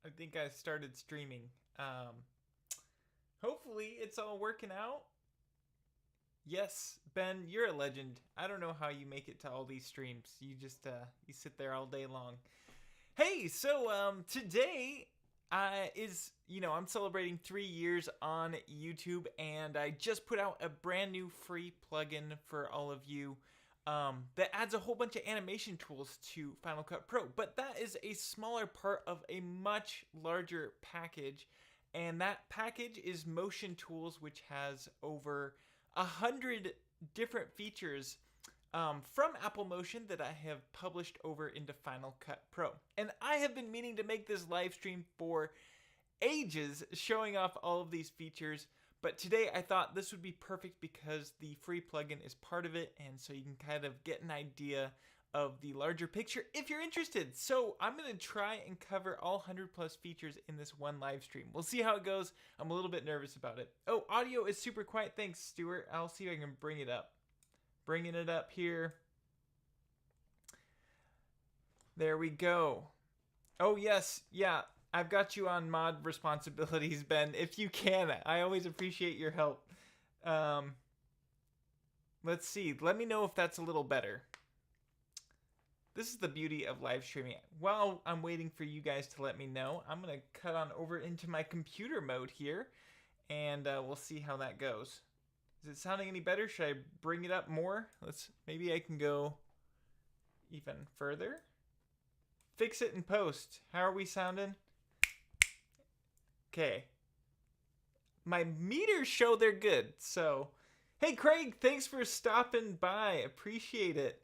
I think I started streaming. Hopefully it's all working out. Yes, Ben, you're a legend. I don't know how you make it to all these streams. You just you sit there all day long. Hey, so today I'm celebrating 3 years on YouTube, and I just put out a brand new free plugin for all of you that adds a whole bunch of animation tools to Final Cut Pro. But that is a smaller part of a much larger package, and that package is Motion Tools, which has over 100 different features from Apple Motion that I have published over into Final Cut Pro. And I have been meaning to make this live stream for ages, showing off all of these features, but today I thought this would be perfect because the free plugin is part of it, and so you can kind of get an idea of the larger picture if you're interested. So I'm going to try and cover all 100 plus features in this one live stream. We'll see how it goes. I'm a little bit nervous about it. Oh, audio is super quiet. Thanks, Stuart. I'll see if I can bring it up. Bringing it up here. There we go. Oh, yes. Yeah, I've got you on mod responsibilities, Ben. If you can, I always appreciate your help. Let's see. Let me know if that's a little better. This is the beauty of live streaming. While I'm waiting for you guys to let me know, I'm going to cut on over into my computer mode here, and we'll see how that goes. Is it sounding any better? Should I bring it up more? Maybe I can go even further. Fix it in post. How are we sounding? Okay. My meters show they're good. So, hey Craig, thanks for stopping by. Appreciate it.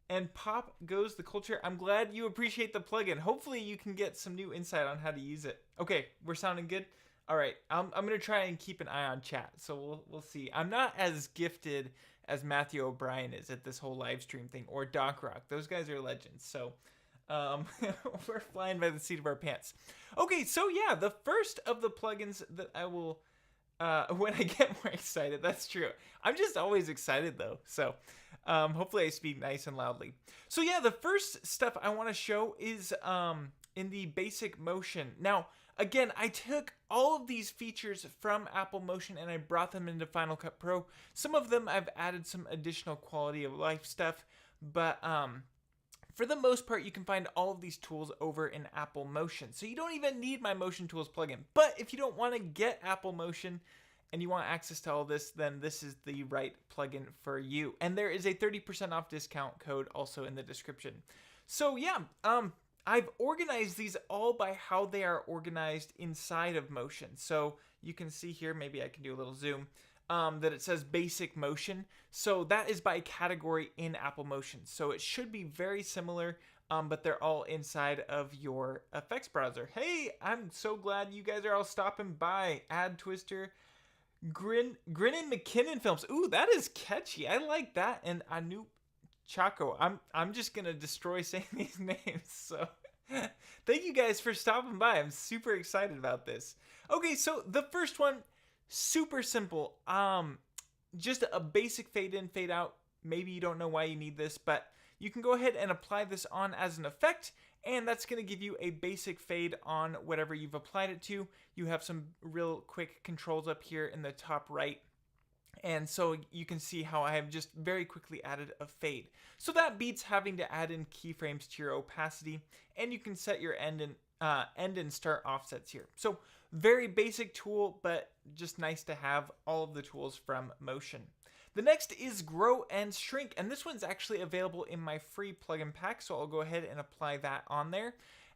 And pop goes the culture. I'm glad you appreciate the plugin. Hopefully you can get some new insight on how to use it. Okay, we're sounding good. All right, I'm gonna try and keep an eye on chat, so we'll see. I'm not as gifted as Matthew O'Brien is at this whole live stream thing, or Doc Rock. Those guys are legends. So we're flying by the seat of our pants. Okay, so yeah, the first of the plugins that I will when I get more excited. That's true. I'm just always excited though. So hopefully I speak nice and loudly. So yeah, the first stuff I want to show is in the basic motion. Now, again, I took all of these features from Apple Motion and I brought them into Final Cut Pro. Some of them I've added some additional quality of life stuff, but for the most part, you can find all of these tools over in Apple Motion. So you don't even need my Motion Tools plugin. But if you don't want to get Apple Motion and you want access to all this, then this is the right plugin for you. And there is a 30% off discount code also in the description. So yeah, I've organized these all by how they are organized inside of Motion. So you can see here, maybe I can do a little zoom, that it says basic motion. So that is by category in Apple Motion. So it should be very similar, but they're all inside of your effects browser. Hey, I'm so glad you guys are all stopping by. Ad Twister, Grin and McKinnon Films. Ooh, that is catchy. I like that. And Anoop Chaco. I'm just gonna destroy saying these names. So thank you guys for stopping by. I'm super excited about this. Okay, so the first one, super simple. Just a basic fade in, fade out. Maybe you don't know why you need this, but you can go ahead and apply this on as an effect, and that's going to give you a basic fade on whatever you've applied it to. You have some real quick controls up here in the top right. And so you can see how I have just very quickly added a fade. So that beats having to add in keyframes to your opacity, and you can set your end and start offsets here. So very basic tool, but just nice to have all of the tools from Motion. The next is Grow and Shrink, and this one's actually available in my free plugin pack, so I'll go ahead and apply that on there.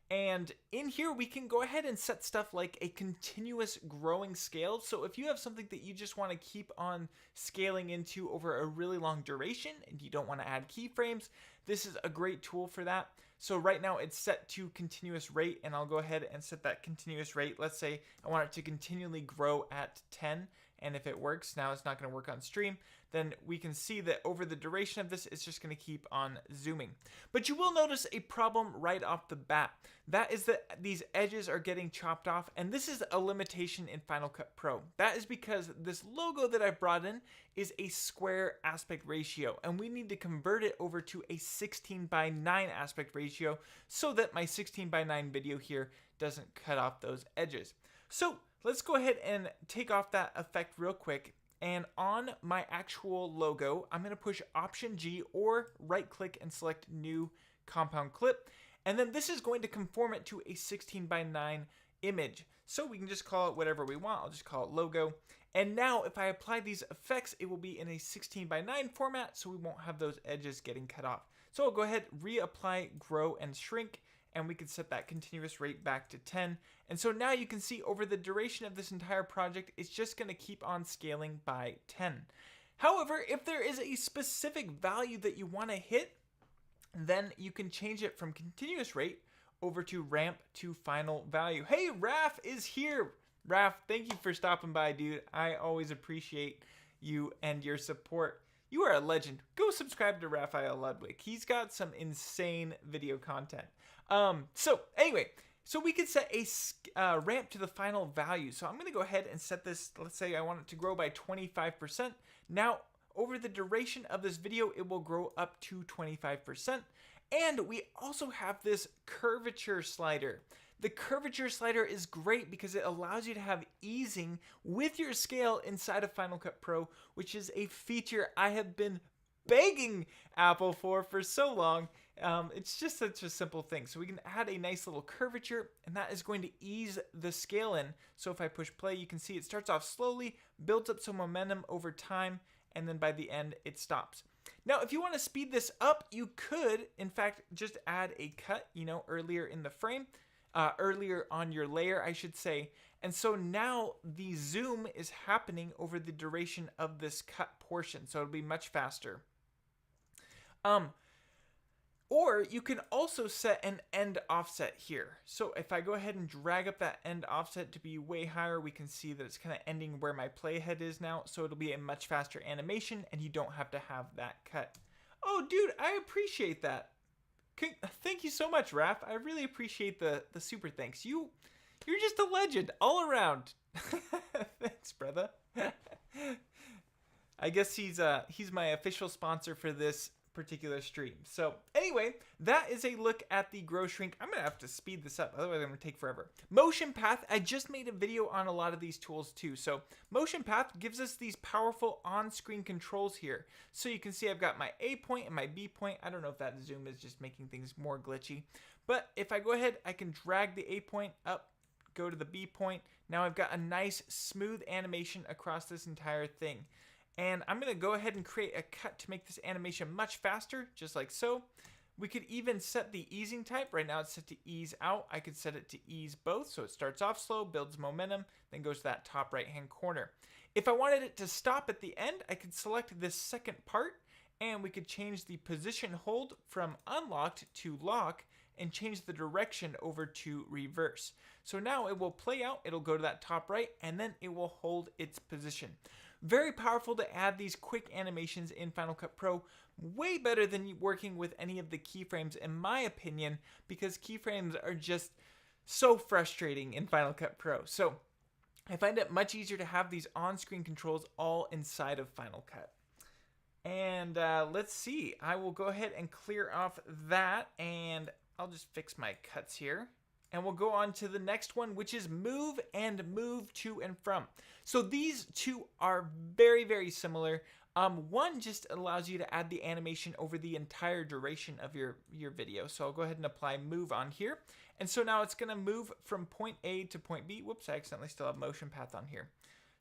And in here, we can go ahead and set stuff like a continuous growing scale. So if you have something that you just want to keep on scaling into over a really long duration and you don't want to add keyframes, this is a great tool for that. So right now it's set to continuous rate, and I'll go ahead and set that continuous rate. Let's say I want it to continually grow at 10, And if it works, now it's not going to work on stream, then we can see that over the duration of this, it's just going to keep on zooming. But you will notice a problem right off the bat. That is that these edges are getting chopped off, and this is a limitation in Final Cut Pro. That is because this logo that I brought in is a square aspect ratio, and we need to convert it over to a 16:9 aspect ratio so that my 16:9 video here doesn't cut off those edges. So let's go ahead and take off that effect real quick. And on my actual logo, I'm going to push Option G or right click and select New Compound Clip. And then this is going to conform it to a 16:9 image. So we can just call it whatever we want. I'll just call it logo. And now if I apply these effects, it will be in a 16:9 format, so we won't have those edges getting cut off. So I'll go ahead, reapply, grow, and shrink. And we can set that continuous rate back to 10. And so now you can see over the duration of this entire project, it's just going to keep on scaling by 10. However, if there is a specific value that you want to hit, then you can change it from continuous rate over to ramp to final value. Hey, Raf is here. Raf, thank you for stopping by, dude. I always appreciate you and your support. You are a legend. Go subscribe to Raphael Ludwig. He's got some insane video content. So anyway, so we could set a ramp to the final value. So I'm going to go ahead and set this. Let's say I want it to grow by 25%. Now, over the duration of this video, it will grow up to 25%. And we also have this curvature slider. The curvature slider is great because it allows you to have easing with your scale inside of Final Cut Pro, which is a feature I have been begging Apple for so long. It's just such a simple thing. So we can add a nice little curvature, and that is going to ease the scale in. So if I push play, you can see it starts off slowly, builds up some momentum over time, and then by the end, it stops. Now, if you want to speed this up, you could, in fact, just add a cut, earlier in the frame. Earlier on your layer, I should say. And so now the zoom is happening over the duration of this cut portion. So it'll be much faster. Or you can also set an end offset here. So if I go ahead and drag up that end offset to be way higher, we can see that it's kind of ending where my playhead is now. So it'll be a much faster animation and you don't have to have that cut. Oh, dude, I appreciate that. Thank you so much, Raph. I really appreciate the super thanks. You're just a legend all around. Thanks, brother. I guess he's my official sponsor for this particular stream. So anyway, that is a look at the grow shrink. I'm gonna have to speed this up, otherwise I'm gonna take forever. Motion path, I just made a video on a lot of these tools too. So motion path gives us these powerful on-screen controls here. So you can see I've got my A point and my B point. I don't know if that zoom is just making things more glitchy, but if I go ahead, I can drag the A point up, go to the B point. Now I've got a nice smooth animation across this entire thing. And I'm going to go ahead and create a cut to make this animation much faster, just like so. We could even set the easing type. Right now it's set to ease out. I could set it to ease both, so it starts off slow, builds momentum, then goes to that top right-hand corner. If I wanted it to stop at the end, I could select this second part, and we could change the position hold from unlocked to lock, and change the direction over to reverse. So now it will play out, it'll go to that top right, and then it will hold its position. Very powerful to add these quick animations in Final Cut Pro. Way better than working with any of the keyframes, in my opinion, because keyframes are just so frustrating in Final Cut Pro. So I find it much easier to have these on-screen controls all inside of Final Cut. And let's see, I will go ahead and clear off that, and I'll just fix my cuts here. And we'll go on to the next one, which is move and move to and from. So these two are very, very similar. One just allows you to add the animation over the entire duration of your video. So I'll go ahead and apply move on here. And so now it's gonna move from point A to point B. Whoops, I accidentally still have motion path on here.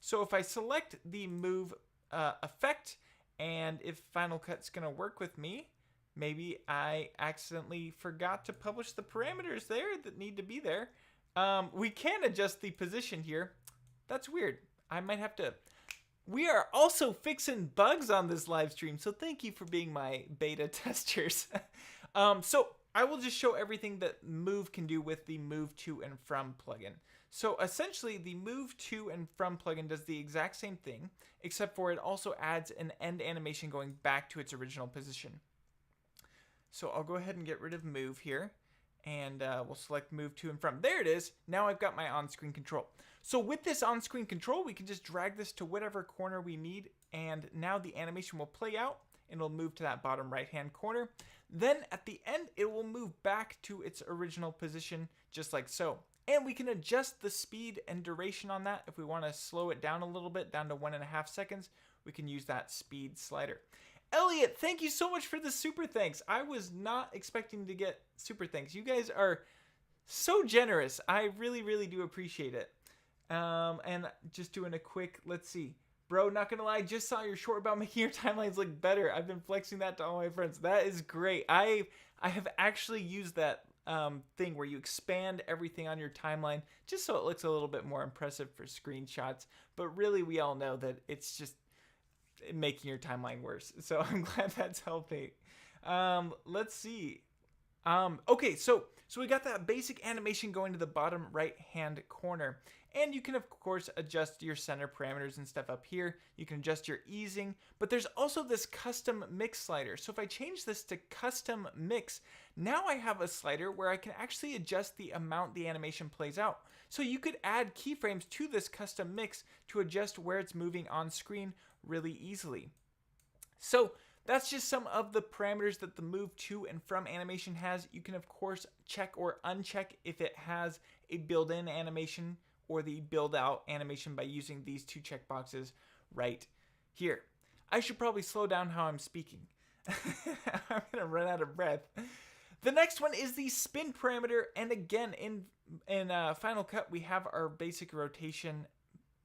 So if I select the move effect, and if Final Cut's gonna work with me, maybe I accidentally forgot to publish the parameters there that need to be there. We can adjust the position here. That's weird. I might have to. We are also fixing bugs on this live stream, so thank you for being my beta testers. So I will just show everything that Move can do with the Move To and From plugin. So essentially, the Move To and From plugin does the exact same thing, except for it also adds an end animation going back to its original position. So I'll go ahead and get rid of Move here, and we'll select Move To and From. There it is. Now I've got my on-screen control. So with this on-screen control, we can just drag this to whatever corner we need, and now the animation will play out, and it'll move to that bottom right-hand corner. Then at the end, it will move back to its original position, just like so. And we can adjust the speed and duration on that. If we want to slow it down a little bit, down to 1.5 seconds, we can use that speed slider. Elliot, thank you so much for the super thanks. I was not expecting to get super thanks. You guys are so generous. I really, really do appreciate it. And just doing a quick, let's see. Bro, not gonna lie, just saw your short about making your timelines look better. I've been flexing that to all my friends. That is great. I have actually used that thing where you expand everything on your timeline just so it looks a little bit more impressive for screenshots. But really, we all know that it's just making your timeline worse. So I'm glad that's helping. Let's see. Okay, so we got that basic animation going to the bottom right hand corner, and you can of course adjust your center parameters and stuff up here. You can adjust your easing, but there's also this custom mix slider. So if I change this to custom mix, now I have a slider where I can actually adjust the amount the animation plays out. So you could add keyframes to this custom mix to adjust where it's moving on screen really easily. So that's just some of the parameters that the Move To and From animation has. You can of course check or uncheck if it has a built-in animation or the build-out animation by using these two checkboxes right here. I should probably slow down how I'm speaking. I'm gonna run out of breath. The next one is the spin parameter, and again in Final Cut we have our basic rotation.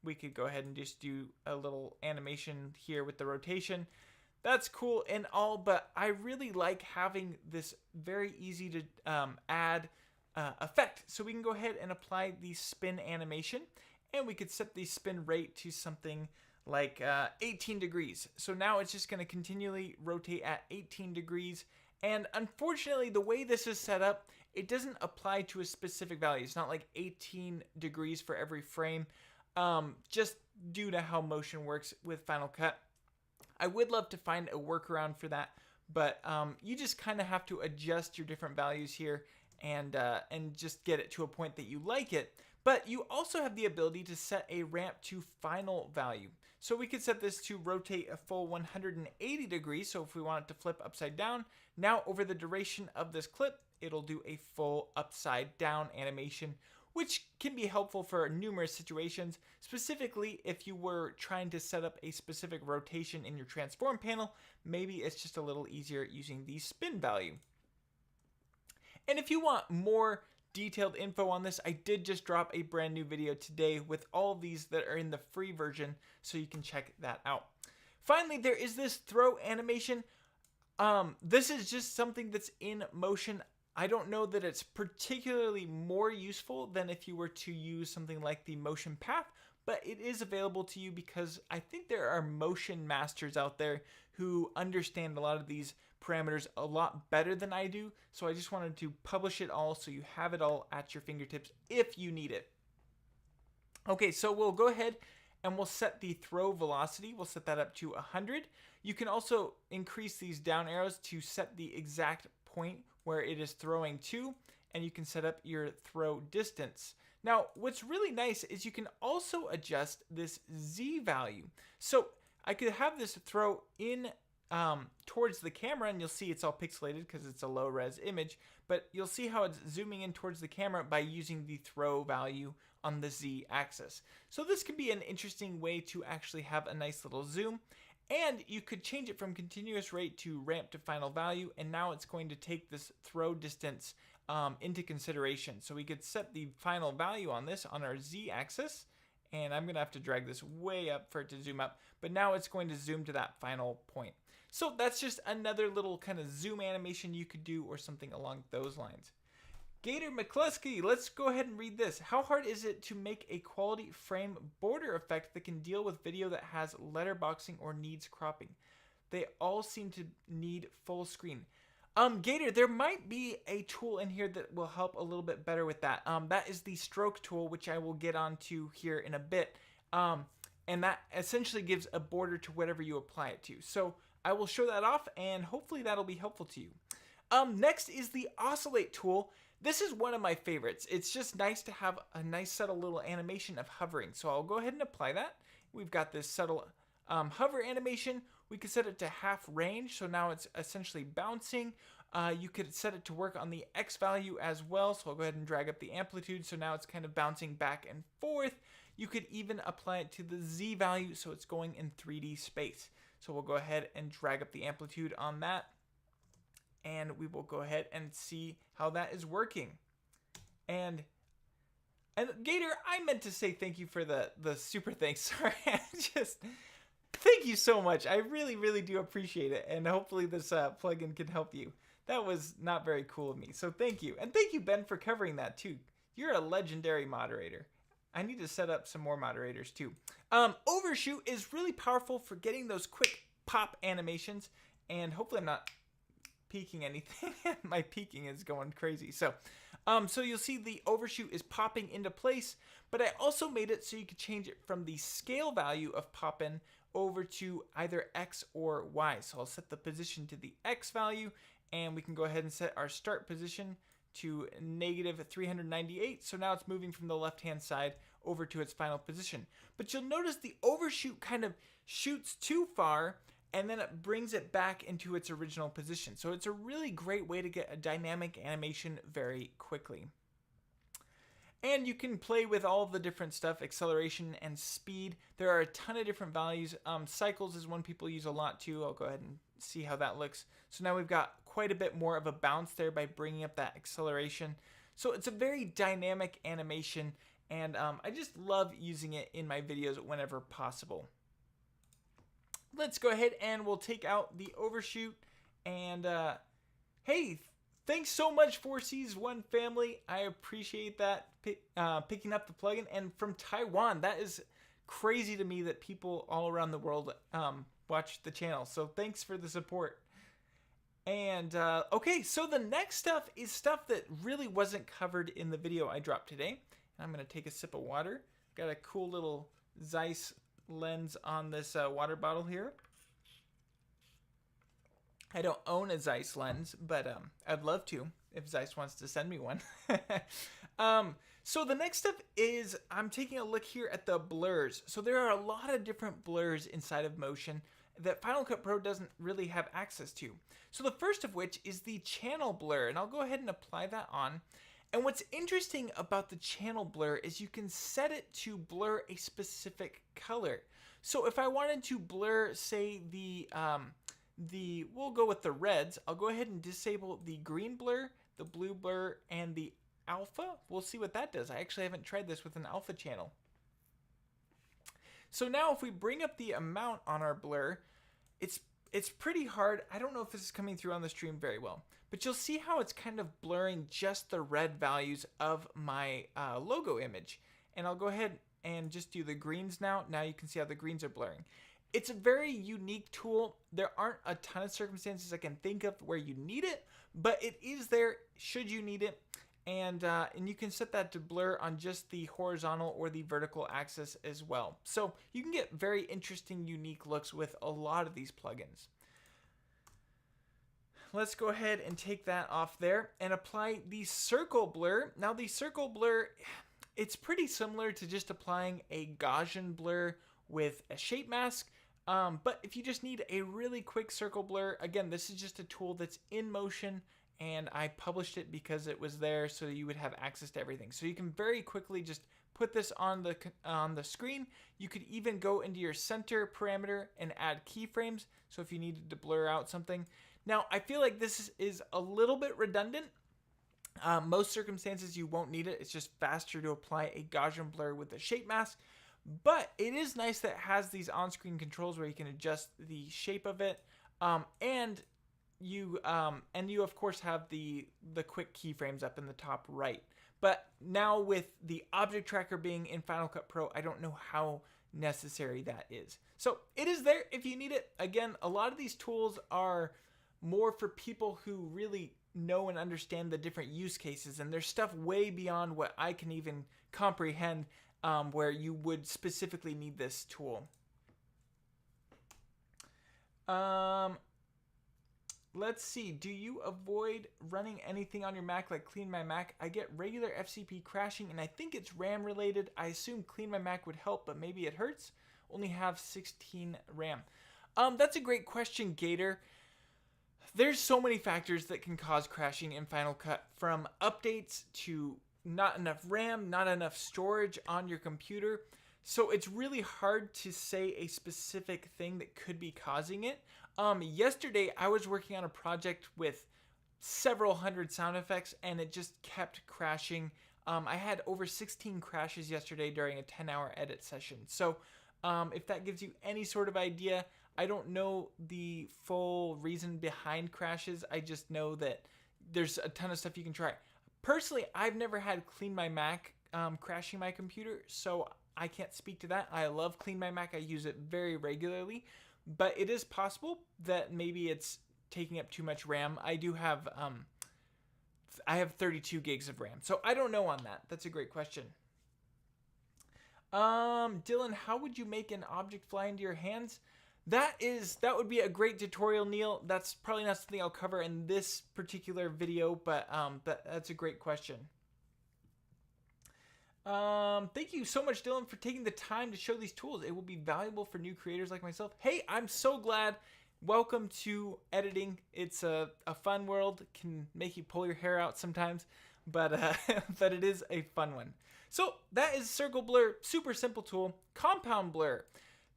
We could go ahead and just do a little animation here with the rotation. That's cool and all, but I really like having this very easy to add effect. So we can go ahead and apply the spin animation, and we could set the spin rate to something like 18 degrees. So now it's just going to continually rotate at 18 degrees. And unfortunately, the way this is set up, it doesn't apply to a specific value. It's not like 18 degrees for every frame, just due to how motion works with Final Cut. I would love to find a workaround for that, but you just kind of have to adjust your different values here and just get it to a point that you like it. But you also have the ability to set a ramp to final value. So we could set this to rotate a full 180 degrees. So if we want it to flip upside down, now over the duration of this clip, it'll do a full upside down animation, which can be helpful for numerous situations. Specifically, if you were trying to set up a specific rotation in your transform panel, maybe it's just a little easier using the spin value. And if you want more detailed info on this, I did just drop a brand new video today with all of these that are in the free version, so you can check that out. Finally, there is this throw animation. This is just something that's in motion. I don't know that it's particularly more useful than if you were to use something like the motion path, but it is available to you because I think there are motion masters out there who understand a lot of these parameters a lot better than I do. So I just wanted to publish it all so you have it all at your fingertips if you need it. Okay, so we'll go ahead and we'll set the throw velocity. We'll set that up to 100. You can also increase these down arrows to set the exact point where it is throwing to, and you can set up your throw distance. Now, what's really nice is you can also adjust this Z value. So I could have this throw in towards the camera, and you'll see it's all pixelated because it's a low res image, but you'll see how it's zooming in towards the camera by using the throw value on the Z axis. So this could be an interesting way to actually have a nice little zoom. And you could change it from continuous rate to ramp to final value, and now it's going to take this throw distance into consideration. So we could set the final value on this on our Z axis, and I'm gonna have to drag this way up for it to zoom up, but now it's going to zoom to that final point. So that's just another little kind of zoom animation you could do, or something along those lines. Gator McCluskey, let's go ahead and read this. How hard is it to make a quality frame border effect that can deal with video that has letterboxing or needs cropping? They all seem to need full screen. Gator, there might be a tool in here that will help a little bit better with that. That is the stroke tool, which I will get onto here in a bit. And that essentially gives a border to whatever you apply it to. So I will show that off, and hopefully that'll be helpful to you. Next is the Oscillate tool. This is one of my favorites. It's just nice to have a nice subtle little animation of hovering. So I'll go ahead and apply that. We've got this subtle hover animation. We could set it to half range, so now it's essentially bouncing. You could set it to work on the X value as well, so I'll go ahead and drag up the amplitude, so now it's kind of bouncing back and forth. You could even apply it to the Z value, so it's going in 3D space. So we'll go ahead and drag up the amplitude on that, and we will go ahead and see how that is working. And Gator, I meant to say thank you for the super thanks. Sorry, thank you so much. I really, really do appreciate it. And hopefully this plugin can help you. That was not very cool of me. So thank you. And thank you, Ben, for covering that too. You're a legendary moderator. I need to set up some more moderators too. Overshoot is really powerful for getting those quick pop animations. And hopefully I'm not peeking anything. My peeking is going crazy. So you'll see the overshoot is popping into place, but I also made it so you could change it from the scale value of poppin over to either X or Y. So I'll set the position to the X value, and we can go ahead and set our start position to -398. So now it's moving from the left-hand side over to its final position. But you'll notice the overshoot kind of shoots too far, and then it brings it back into its original position. So it's a really great way to get a dynamic animation very quickly. And you can play with all of the different stuff, acceleration and speed. There are a ton of different values. Cycles is one people use a lot too. I'll go ahead and see how that looks. So now we've got quite a bit more of a bounce there by bringing up that acceleration. So it's a very dynamic animation, and I just love using it in my videos whenever possible. Let's go ahead and we'll take out the overshoot. And hey, thanks so much, 4Cs1 family. I appreciate that, picking up the plugin. And from Taiwan, that is crazy to me that people all around the world watch the channel. So thanks for the support. And okay, so the next stuff is stuff that really wasn't covered in the video I dropped today. I'm going to take a sip of water. Got a cool little Zeiss lens on this water bottle here. I don't own a Zeiss lens, but I'd love to if Zeiss wants to send me one. So the next step is I'm taking a look here at the blurs. So there are a lot of different blurs inside of Motion that Final Cut Pro doesn't really have access to. So the first of which is the channel blur, and I'll go ahead and apply that on. And what's interesting about the channel blur is you can set it to blur a specific color. So if I wanted to blur, say, we'll go with the reds, I'll go ahead and disable the green blur, the blue blur, and the alpha. We'll see what that does. I actually haven't tried this with an alpha channel. So now if we bring up the amount on our blur, it's pretty hard. I don't know if this is coming through on the stream very well, but you'll see how it's kind of blurring just the red values of my logo image. And I'll go ahead and just do the greens now. Now you can see how the greens are blurring. It's a very unique tool. There aren't a ton of circumstances I can think of where you need it, but it is there should you need it. And you can set that to blur on just the horizontal or the vertical axis as well. So you can get very interesting, unique looks with a lot of these plugins. Let's go ahead and take that off there and apply the circle blur. Now the circle blur, it's pretty similar to just applying a Gaussian blur with a shape mask. But if you just need a really quick circle blur, again, this is just a tool that's in Motion, and I published it because it was there so you would have access to everything. So you can very quickly just put this on the screen. You could even go into your center parameter and add keyframes. So if you needed to blur out something. Now, I feel like this is a little bit redundant. Most circumstances you won't need it. It's just faster to apply a Gaussian blur with a shape mask. But it is nice that it has these on-screen controls where you can adjust the shape of it. And you of course have the quick keyframes up in the top right. But now with the object tracker being in Final Cut Pro, I don't know how necessary that is. So it is there if you need it. Again, a lot of these tools are more for people who really know and understand the different use cases, and there's stuff way beyond what I can even comprehend, where you would specifically need this tool. Let's see. Do you avoid running anything on your Mac like Clean My Mac? I get regular FCP crashing, and I think it's RAM related. I assume Clean My Mac would help, but maybe it hurts. Only have 16 RAM. That's a great question, Gator. There's so many factors that can cause crashing in Final Cut, from updates to not enough RAM, not enough storage on your computer. So it's really hard to say a specific thing that could be causing it. Yesterday, I was working on a project with several hundred sound effects, and it just kept crashing. I had over 16 crashes yesterday during a 10-hour edit session. So if that gives you any sort of idea, I don't know the full reason behind crashes. I just know that there's a ton of stuff you can try. Personally, I've never had Clean My Mac crashing my computer, so I can't speak to that. I love Clean My Mac. I use it very regularly, but it is possible that maybe it's taking up too much RAM. I do have, I have 32 gigs of RAM, so I don't know on that. That's a great question. Dylan, how would you make an object fly into your hands? That would be a great tutorial, Neil. That's probably not something I'll cover in this particular video, but that's a great question. Thank you so much, Dylan, for taking the time to show these tools. It will be valuable for new creators like myself. Hey, I'm so glad. Welcome to editing. It's a fun world. Can make you pull your hair out sometimes, but but it is a fun one. So that is Circle Blur, super simple tool. Compound Blur.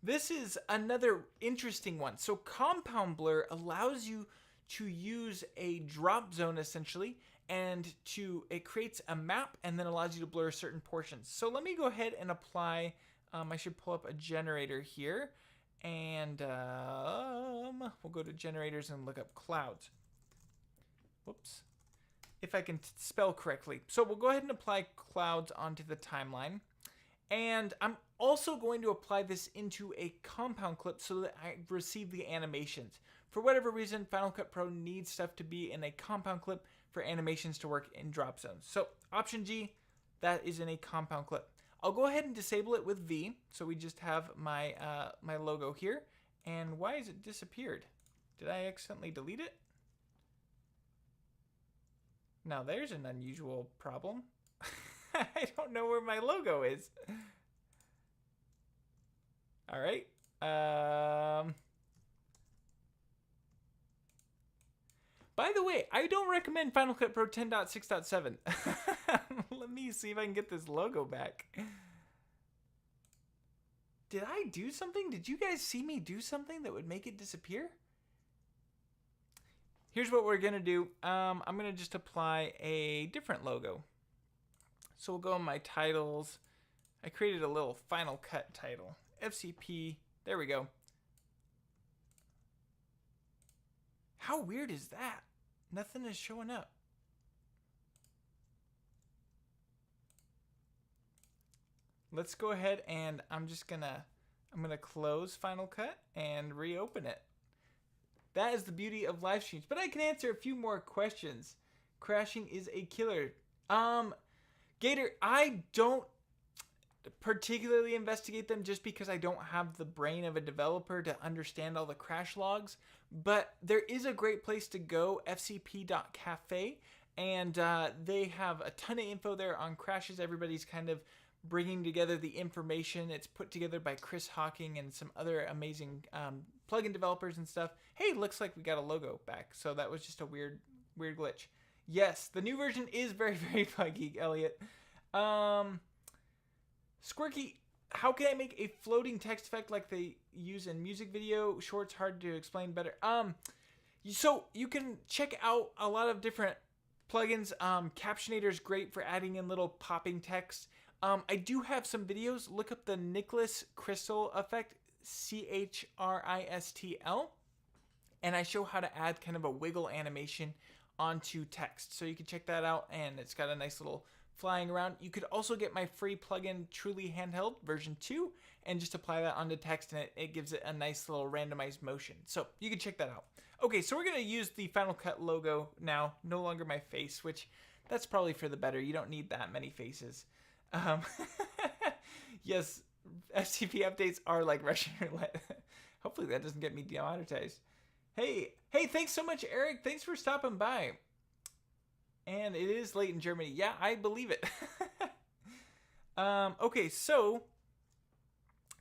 This is another interesting one. So Compound Blur allows you to use a drop zone essentially, and it creates a map and then allows you to blur certain portions. So let me go ahead and apply, I should pull up a generator here, and we'll go to generators and look up clouds. Whoops. If I can spell correctly. So we'll go ahead and apply clouds onto the timeline. And I'm also going to apply this into a compound clip so that I receive the animations. For whatever reason, Final Cut Pro needs stuff to be in a compound clip for animations to work in drop zones. So option G, that is in a compound clip. I'll go ahead and disable it with V. So we just have my, my logo here. And why has it disappeared? Did I accidentally delete it? Now there's an unusual problem. I don't know where my logo is. All right. By the way, I don't recommend Final Cut Pro 10.6.7. Let me see if I can get this logo back. Did I do something? Did you guys see me do something that would make it disappear? Here's what we're going to do. I'm going to just apply a different logo. So we'll go in my titles. I created a little Final Cut title. FCP. There we go. How weird is that? Nothing is showing up. Let's go ahead and I'm gonna close Final Cut and reopen it. That is the beauty of live streams. But I can answer a few more questions. Crashing is a killer. Gator, I don't particularly investigate them just because I don't have the brain of a developer to understand all the crash logs. But there is a great place to go, fcp.cafe, and they have a ton of info there on crashes. Everybody's kind of bringing together the information. It's put together by Chris Hawking and some other amazing plugin developers and stuff. Hey, looks like we got a logo back. So that was just a weird glitch. Yes, the new version is very, very buggy, Elliot. Squirky, how can I make a floating text effect like they use in music video? Short's hard to explain better. So you can check out a lot of different plugins. Captionator is great for adding in little popping text. I do have some videos. Look up the Nicholas Crystal effect, CHRISTL, and I show how to add kind of a wiggle animation onto text. So you can check that out, and it's got a nice little flying around. You could also get my free plugin, Truly Handheld version 2, and just apply that onto text, and it gives it a nice little randomized motion. So you can check that out. Okay, so we're going to use the Final Cut logo now, no longer my face, which that's probably for the better. You don't need that many faces. Yes, FTP updates are like Russian roulette. Hopefully that doesn't get me demonetized. Hey, thanks so much, Eric. Thanks for stopping by. And it is late in Germany. Yeah, I believe it. Okay, so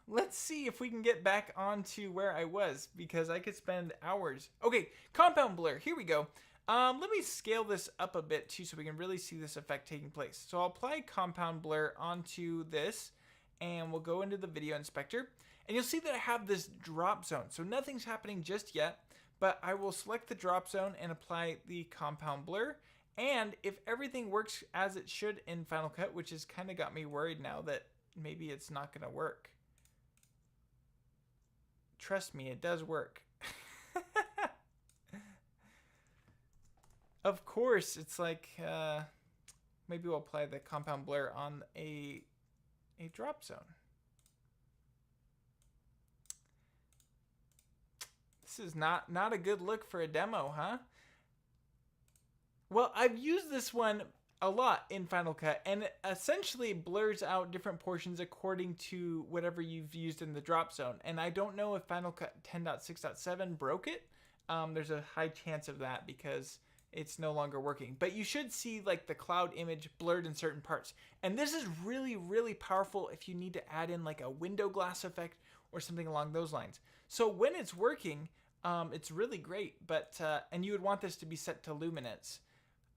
let's see if we can get back onto where I was, because I could spend hours. Okay, compound blur. Here we go. Let me scale this up a bit too so we can really see this effect taking place. So I'll apply compound blur onto this, and we'll go into the video inspector. And you'll see that I have this drop zone. So nothing's happening just yet, but I will select the drop zone and apply the compound blur. And if everything works as it should in Final Cut, which has kind of got me worried now that maybe it's not going to work. Trust me, it does work. Of course, it's like, maybe we'll apply the compound blur on a drop zone. This is not a good look for a demo, huh? Well, I've used this one a lot in Final Cut, and it essentially blurs out different portions according to whatever you've used in the drop zone. And I don't know if Final Cut 10.6.7 broke it. There's a high chance of that because it's no longer working. But you should see like the cloud image blurred in certain parts. And this is really, really powerful if you need to add in like a window glass effect or something along those lines. So when it's working, it's really great. But and you would want this to be set to luminance.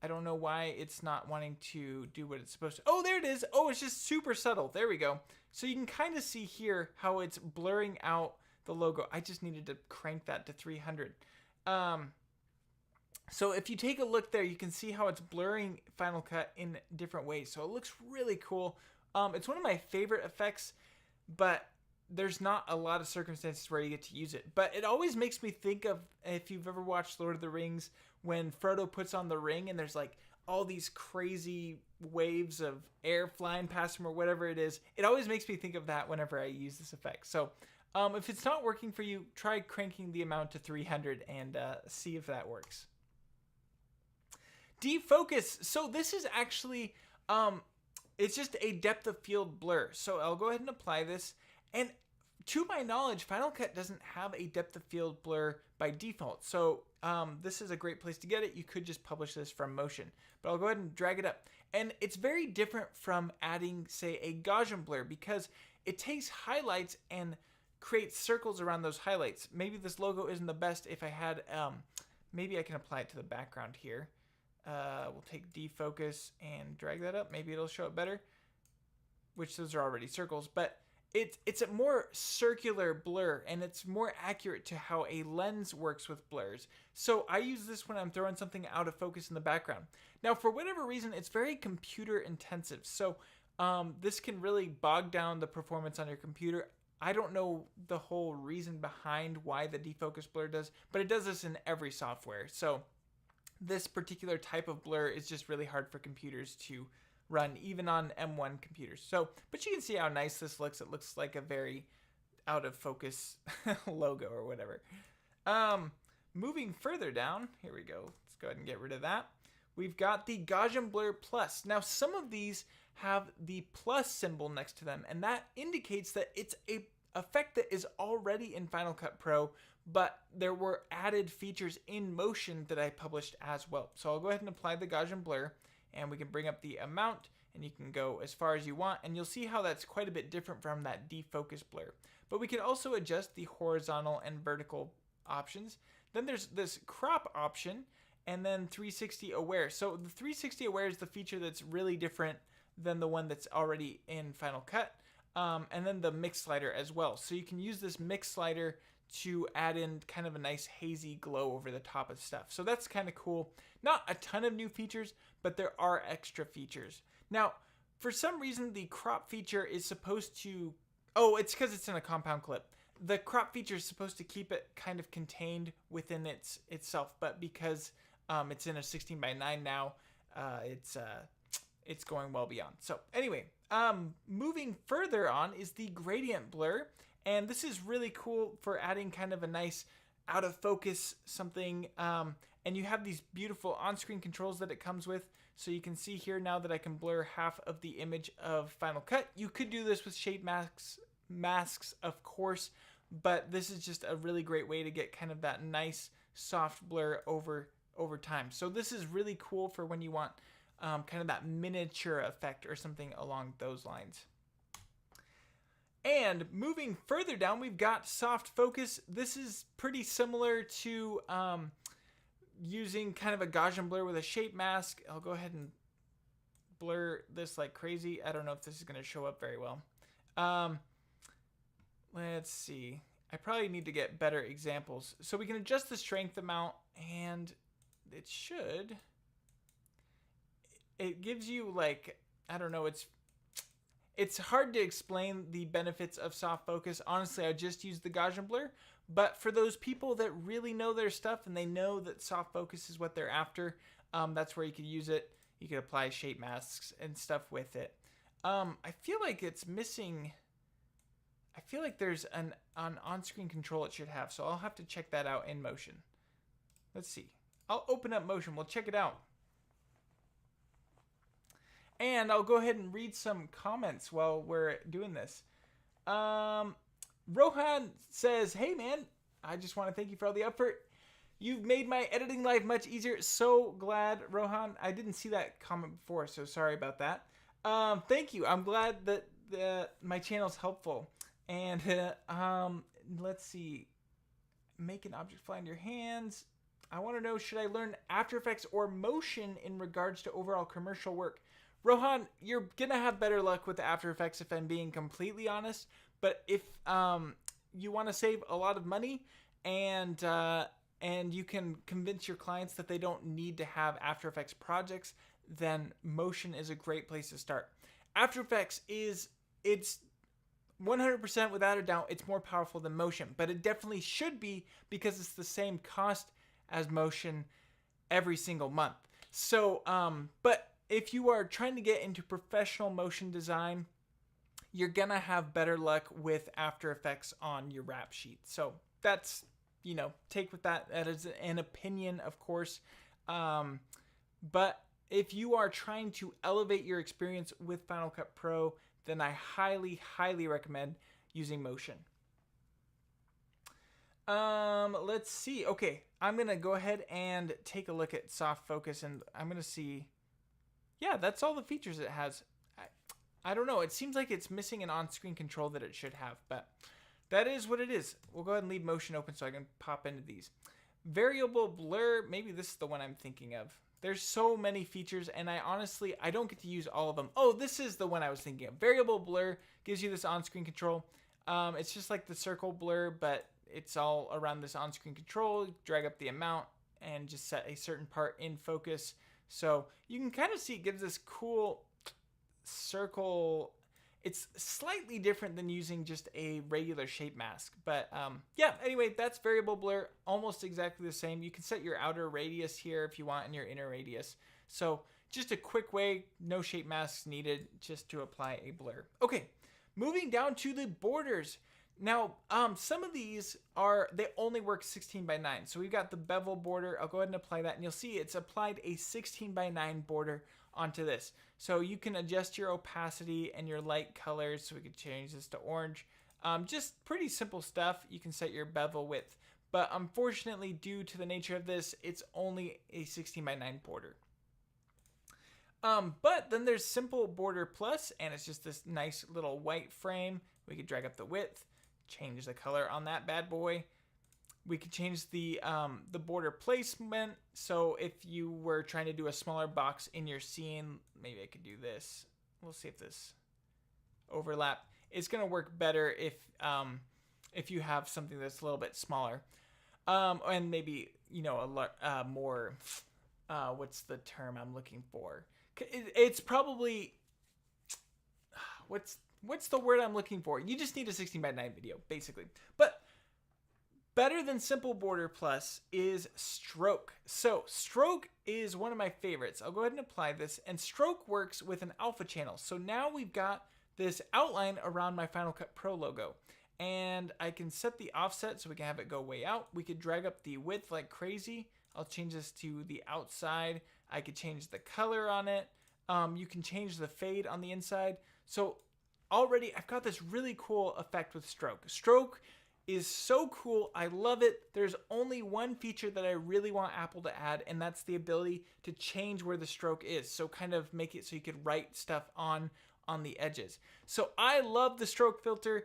I don't know why it's not wanting to do what it's supposed to. Oh, there it is. Oh, it's just super subtle. There we go. So you can kind of see here how it's blurring out the logo. I just needed to crank that to 300. So if you take a look there, you can see how it's blurring Final Cut in different ways. So it looks really cool. It's one of my favorite effects, but there's not a lot of circumstances where you get to use it. But it always makes me think of, if you've ever watched Lord of the Rings, when Frodo puts on the ring and there's like all these crazy waves of air flying past him or whatever it is. It always makes me think of that whenever I use this effect. So if it's not working for you, try cranking the amount to 300 and see if that works. Defocus. So this is actually, it's just a depth of field blur. So I'll go ahead and apply this. And to my knowledge, Final Cut doesn't have a depth of field blur by default. So this is a great place to get it. You could just publish this from Motion, but I'll go ahead and drag it up. And it's very different from adding, say, a Gaussian blur, because it takes highlights and creates circles around those highlights. Maybe this logo isn't the best. If I had, maybe I can apply it to the background here. We'll take defocus and drag that up. Maybe it'll show it better, which those are already circles, but it's a more circular blur, and it's more accurate to how a lens works with blurs. So I use this when I'm throwing something out of focus in the background. Now, for whatever reason, it's very computer intensive. So this can really bog down the performance on your computer. I don't know the whole reason behind why the defocus blur does, but it does this in every software. So this particular type of blur is just really hard for computers to run, even on M1 computers. So, but you can see how nice this looks. It looks like a very out of focus logo or whatever. Moving further down, here we go. Let's go ahead and get rid of that. We've got the Gaussian Blur Plus. Now, some of these have the plus symbol next to them, and that indicates that it's a effect that is already in Final Cut Pro, but there were added features in Motion that I published as well. So I'll go ahead and apply the Gaussian Blur, and we can bring up the amount, and you can go as far as you want, and you'll see how that's quite a bit different from that defocus blur. But we can also adjust the horizontal and vertical options. Then there's this crop option, and then 360 aware. So the 360 aware is the feature that's really different than the one that's already in Final Cut. And then the mix slider as well. So you can use this mix slider to add in kind of a nice hazy glow over the top of stuff. So that's kind of cool. Not a ton of new features, but there are extra features. Now, for some reason, the crop feature is supposed to, oh, it's because it's in a compound clip. The crop feature is supposed to keep it kind of contained within itself, but because it's in a 16:9 now, it's going well beyond. So anyway, moving further on is the gradient blur. And this is really cool for adding kind of a nice out of focus something, and you have these beautiful on-screen controls that it comes with. So you can see here now that I can blur half of the image of Final Cut. You could do this with shape masks, of course, but this is just a really great way to get kind of that nice soft blur over time. So this is really cool for when you want kind of that miniature effect or something along those lines. And moving further down, we've got soft focus. This is pretty similar to using kind of a Gaussian blur with a shape mask. I'll go ahead and blur this like crazy. I don't know if this is going to show up very well. Let's see. I probably need to get better examples. So we can adjust the strength amount, and it should. It gives you like, I don't know, it's hard to explain the benefits of soft focus. Honestly, I just use the Gaussian blur. But for those people that really know their stuff and they know that soft focus is what they're after, that's where you could use it. You could apply shape masks and stuff with it. I feel like it's missing. I feel like there's an on-screen control it should have. So I'll have to check that out in motion. Let's see. I'll open up motion. We'll check it out. And I'll go ahead and read some comments while we're doing this. Rohan says, hey man, I just want to thank you for all the effort. You've made my editing life much easier. So glad, Rohan. I didn't see that comment before, so sorry about that. Thank you. I'm glad that my channel's helpful. And let's see. Make an object fly in your hands. I want to know, should I learn After Effects or Motion in regards to overall commercial work? Rohan, you're going to have better luck with After Effects if I'm being completely honest. But if you want to save a lot of money and you can convince your clients that they don't need to have After Effects projects, then Motion is a great place to start. After Effects it's 100% without a doubt, it's more powerful than Motion, but it definitely should be because it's the same cost as Motion every single month. So, but if you are trying to get into professional motion design, you're gonna have better luck with After Effects on your rap sheet. So that's, take with that as an opinion, of course. But if you are trying to elevate your experience with Final Cut Pro, then I highly, highly recommend using Motion. Let's see. Okay, I'm gonna go ahead and take a look at soft focus, and I'm gonna see. Yeah, that's all the features it has. I don't know. It seems like it's missing an on-screen control that it should have, but that is what it is. We'll go ahead and leave Motion open so I can pop into these. Variable blur, maybe this is the one I'm thinking of. There's so many features, and I don't get to use all of them. Oh, this is the one I was thinking of. Variable blur gives you this on-screen control. It's just like the circle blur, but it's all around this on-screen control. Drag up the amount and just set a certain part in focus. So you can kind of see it gives this cool circle. It's slightly different than using just a regular shape mask, but yeah, anyway, that's variable blur, almost exactly the same. You can set your outer radius here if you want and your inner radius. So just a quick way, no shape masks needed, just to apply a blur. Okay, moving down to the borders. Now, some of these they only work 16 by 9. So we've got the bevel border. I'll go ahead and apply that, and you'll see it's applied a 16 by 9 border onto this. So you can adjust your opacity and your light colors. So we could change this to orange. Just pretty simple stuff. You can set your bevel width. But unfortunately, due to the nature of this, it's only a 16 by 9 border. But then there's Simple Border Plus, and it's just this nice little white frame. We could drag up the width, change the color on that bad boy. We could change the border placement. So if you were trying to do a smaller box in your scene, maybe I could do this. We'll see if this overlap. It's gonna work better if you have something that's a little bit smaller, and maybe a more what's the term I'm looking for? It's probably what's the word I'm looking for? You just need a 16 by 9 video, basically. But better than Simple Border Plus is Stroke. So Stroke is one of my favorites. I'll go ahead and apply this, and Stroke works with an alpha channel. So now we've got this outline around my Final Cut Pro logo. and I can set the offset so we can have it go way out. We could drag up the width like crazy. I'll change this to the outside. I could change the color on it. You can change the fade on the inside. So already I've got this really cool effect with stroke. Stroke is so cool. I love it. There's only one feature that I really want Apple to add, and that's the ability to change where the stroke is. So kind of make it so you could write stuff on the edges. So I love the stroke filter.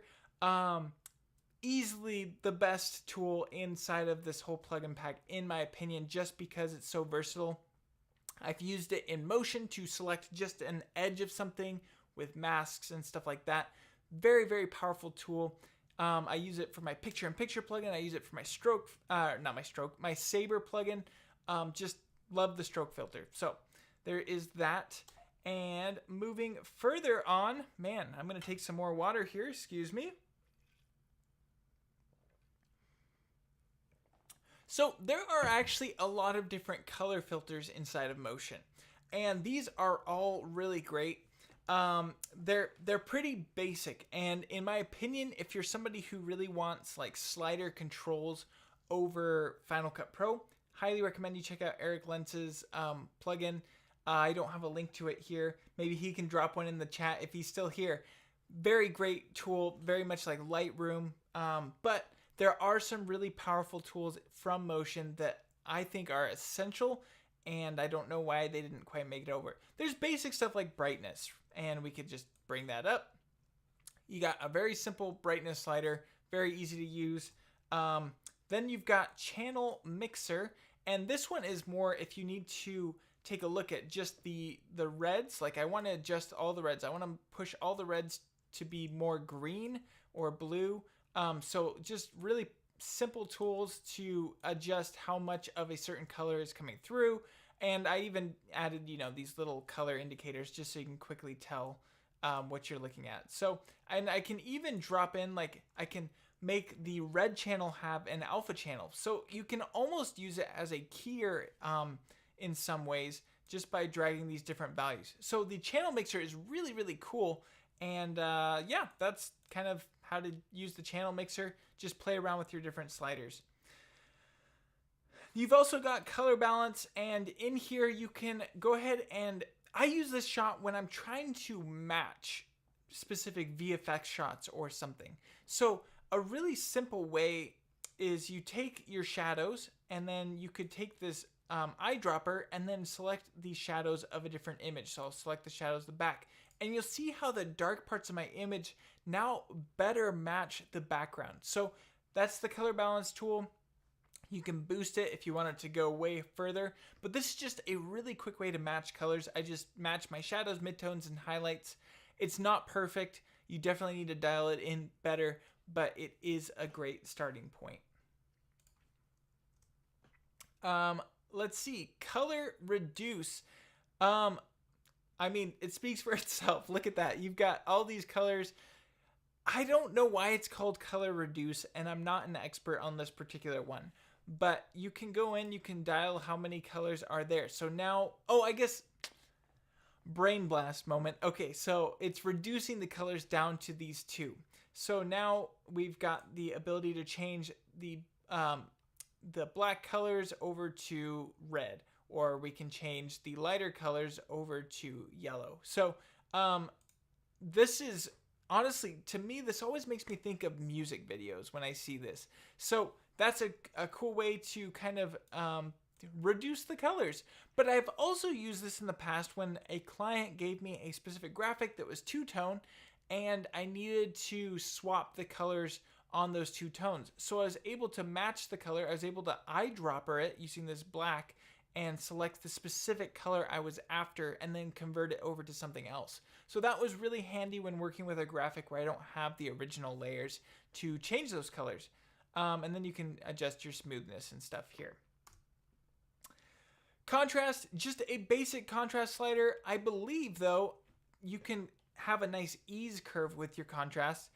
Easily the best tool inside of this whole plugin pack, in my opinion, just because it's so versatile. I've used it in Motion to select just an edge of something with masks and stuff like that. Very, very powerful tool. I use it for my picture-in-picture plugin. I use it for my stroke, my Saber plugin. Just love the stroke filter. So there is that. And moving further on, man, I'm going to take some more water here. Excuse me. So there are actually a lot of different color filters inside of Motion, and these are all really great. They're pretty basic, and in my opinion, if you're somebody who really wants like slider controls over Final Cut Pro, highly recommend you check out Eric Lentz's plugin. I don't have a link to it here. Maybe he can drop one in the chat if he's still here. Very great tool, very much like Lightroom, but there are some really powerful tools from Motion that I think are essential, and I don't know why they didn't quite make it over. There's basic stuff like brightness, and we could just bring that up. You got a very simple brightness slider, very easy to use. Then you've got channel mixer, and this one is more if you need to take a look at just the reds. Like I want to adjust all the reds. I want to push all the reds to be more green or blue. So just really simple tools to adjust how much of a certain color is coming through. And I even added, these little color indicators just so you can quickly tell what you're looking at. So, and I can even drop in, like I can make the red channel have an alpha channel. So you can almost use it as a keyer in some ways just by dragging these different values. So the channel mixer is really, really cool. And yeah, that's kind of how to use the channel mixer. Just play around with your different sliders. You've also got color balance, and in here you can go ahead and I use this shot when I'm trying to match specific VFX shots or something. So a really simple way is you take your shadows, and then you could take this eyedropper and then select the shadows of a different image. So I'll select the shadows of the back, and you'll see how the dark parts of my image now better match the background. So that's the color balance tool. You can boost it if you want it to go way further, but this is just a really quick way to match colors. I just match my shadows, midtones, and highlights. It's not perfect. You definitely need to dial it in better, but it is a great starting point. Let's see, color reduce. I mean, it speaks for itself. Look at that. You've got all these colors. I don't know why it's called color reduce, and I'm not an expert on this particular one, but you can go in, you can dial how many colors are there. So now, I guess brain blast moment. Okay, so it's reducing the colors down to these two. So now we've got the ability to change the black colors over to red, or we can change the lighter colors over to yellow. So this is, honestly, to me, this always makes me think of music videos when I see this. So that's a cool way to kind of reduce the colors. But I've also used this in the past when a client gave me a specific graphic that was two-tone, and I needed to swap the colors on those two tones. So I was able to match the color. I was able to eyedropper it using this black and select the specific color I was after and then convert it over to something else. So that was really handy when working with a graphic where I don't have the original layers to change those colors. And then you can adjust your smoothness and stuff here. Contrast, just a basic contrast slider. I believe, though, you can have a nice ease curve with your contrast.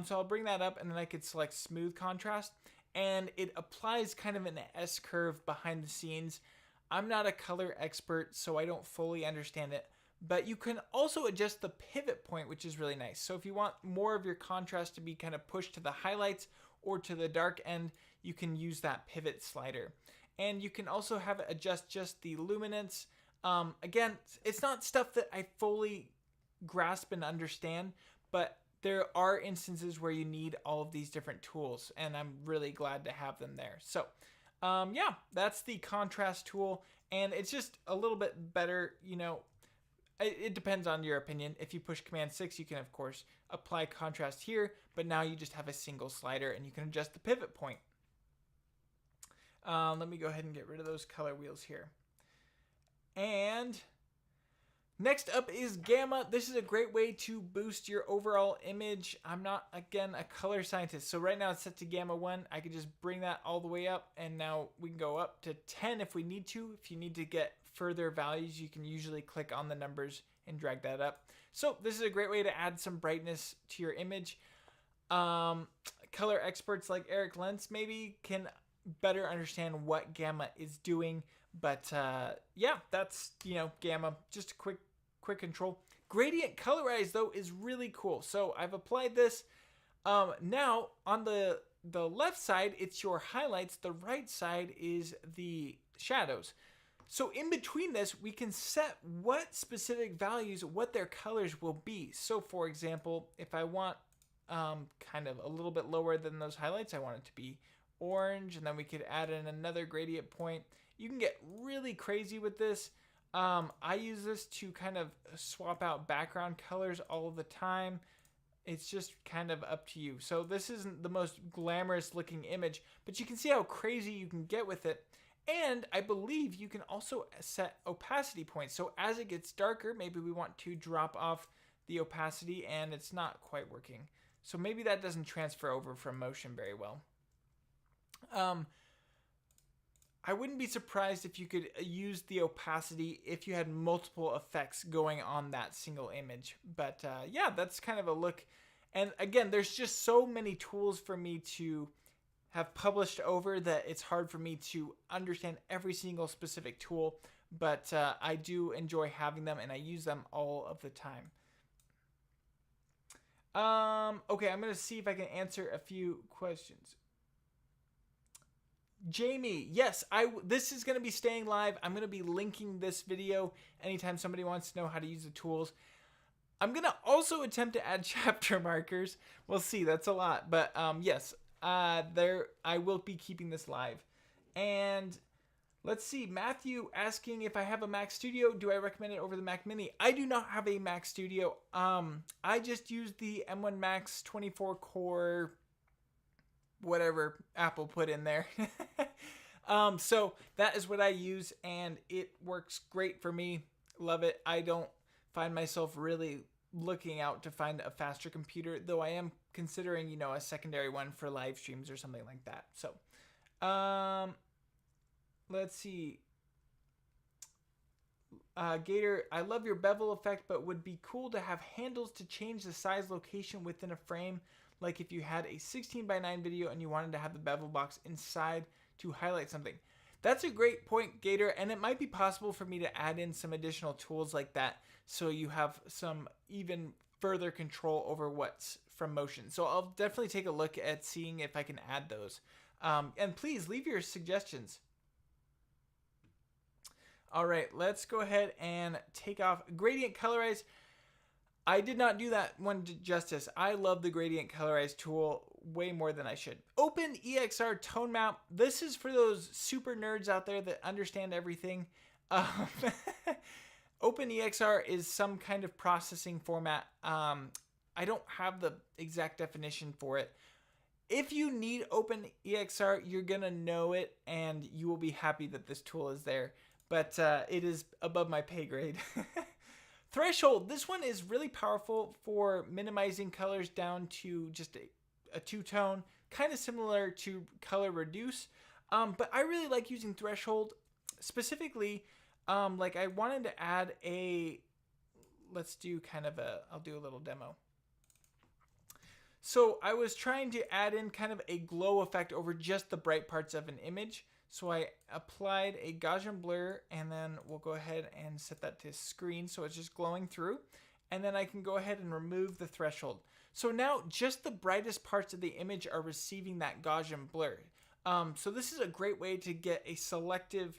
So I'll bring that up, and then I could select smooth contrast, and it applies kind of an S curve behind the scenes. I'm not a color expert, so I don't fully understand it, but you can also adjust the pivot point, which is really nice. So if you want more of your contrast to be kind of pushed to the highlights or to the dark end, you can use that pivot slider. And you can also have it adjust just the luminance. Again, it's not stuff that I fully grasp and understand, but there are instances where you need all of these different tools, and I'm really glad to have them there. So yeah, that's the contrast tool, and it's just a little bit better, you know. It depends on your opinion. If you push Command 6, you can, of course, apply contrast here, but now you just have a single slider, and you can adjust the pivot point. Let me go ahead and get rid of those color wheels here. And next up is Gamma. This is a great way to boost your overall image. I'm not, again, a color scientist, so right now it's set to Gamma 1. I could just bring that all the way up, and now we can go up to 10 if we need to. If you need to get further values, you can usually click on the numbers and drag that up. So this is a great way to add some brightness to your image. Color experts like Eric Lentz maybe can better understand what Gamma is doing, but yeah, that's, you know, Gamma, just a quick control. Gradient Colorize though is really cool. So I've applied this. Now on the left side, it's your highlights. The right side is the shadows. So in between this, we can set what specific values, what their colors will be. So for example, if I want kind of a little bit lower than those highlights, I want it to be orange, and then we could add in another gradient point. You can get really crazy with this. I use this to kind of swap out background colors all of the time. It's just kind of up to you. So this isn't the most glamorous looking image, but you can see how crazy you can get with it. And I believe you can also set opacity points. So as it gets darker, maybe we want to drop off the opacity and it's not quite working. So maybe that doesn't transfer over from motion very well. I wouldn't be surprised if you could use the opacity if you had multiple effects going on that single image. But yeah, that's kind of a look. And again, there's just so many tools for me to have published over that it's hard for me to understand every single specific tool. But I do enjoy having them, and I use them all of the time. Okay, I'm going to see if I can answer a few questions. Jamie, yes, this is going to be staying live. I'm going to be linking this video anytime somebody wants to know how to use the tools. I'm going to also attempt to add chapter markers. We'll see, that's a lot. But yes, I will be keeping this live. And let's see, Matthew asking if I have a Mac Studio, do I recommend it over the Mac Mini? I do not have a Mac Studio. I just use the M1 Max 24 core, whatever Apple put in there. So that is what I use, and it works great for me. Love it. I don't find myself really looking out to find a faster computer, though I am considering, you know, a secondary one for live streams or something like that. So let's see. Gator, I love your bevel effect, but would be cool to have handles to change the size location within a frame. Like if you had a 16:9 video and you wanted to have the bevel box inside to highlight something. That's a great point, Gator, and it might be possible for me to add in some additional tools like that so you have some even further control over what's from motion. So I'll definitely take a look at seeing if I can add those. And please leave your suggestions. All right, let's go ahead and take off Gradient Colorize. I did not do that one justice. I love the Gradient Colorize tool way more than I should. OpenEXR Tone Map. This is for those super nerds out there that understand everything. OpenEXR is some kind of processing format. I don't have the exact definition for it. If you need OpenEXR, you're going to know it, and you will be happy that this tool is there. But it is above my pay grade. Threshold, this one is really powerful for minimizing colors down to just a two-tone, kind of similar to color reduce. But I really like using Threshold. Specifically, like I wanted to add let's do kind of I'll do a little demo. So I was trying to add in kind of a glow effect over just the bright parts of an image. So I applied a Gaussian blur, and then we'll go ahead and set that to screen so it's just glowing through. And then I can go ahead and remove the threshold. So now just the brightest parts of the image are receiving that Gaussian blur. So this is a great way to get a selective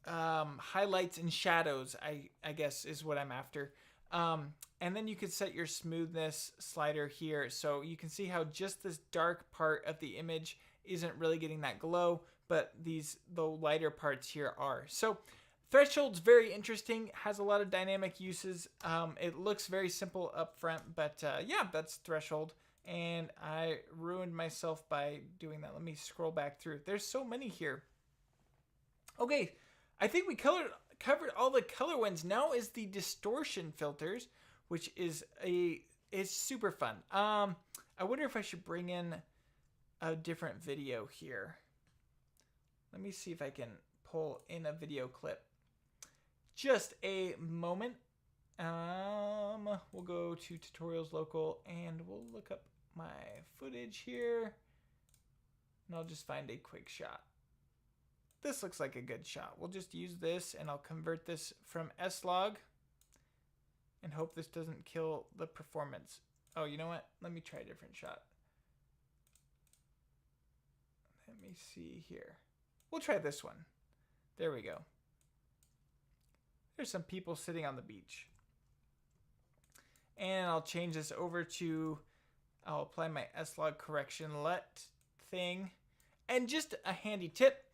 highlights and shadows, I guess is what I'm after. And then you could set your smoothness slider here. So you can see how just this dark part of the image isn't really getting that glow, but the lighter parts here are. So threshold's very interesting, has a lot of dynamic uses. It looks very simple up front, but yeah, that's threshold. And I ruined myself by doing that. Let me scroll back through. There's so many here. Okay, I think we covered all the color ones. Now is the distortion filters, which is super fun. I wonder if I should bring in a different video here. Let me see if I can pull in a video clip. Just a moment. We'll go to tutorials local and we'll look up my footage here. And I'll just find a quick shot. This looks like a good shot. We'll just use this and I'll convert this from S-Log and hope this doesn't kill the performance. Oh, you know what? Let me try a different shot. Let me see here. We'll try this one. There we go. There's some people sitting on the beach. And I'll change this over to, I'll apply my S-Log correction LUT thing. And just a handy tip,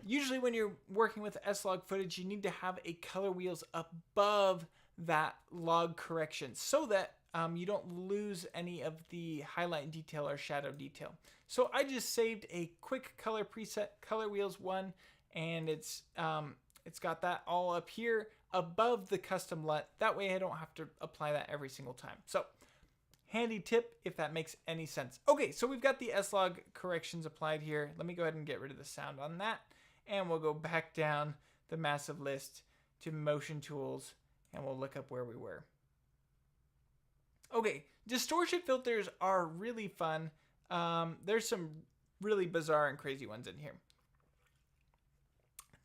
usually when you're working with S-Log footage, you need to have a color wheels above that log correction so that you don't lose any of the highlight detail or shadow detail. So I just saved a quick color preset, color wheels 1, and it's got that all up here above the custom LUT. That way I don't have to apply that every single time. So handy tip if that makes any sense. Okay, so we've got the S-Log corrections applied here. Let me go ahead and get rid of the sound on that. And we'll go back down the massive list to motion tools and we'll look up where we were. Okay, distortion filters are really fun. There's some really bizarre and crazy ones in here.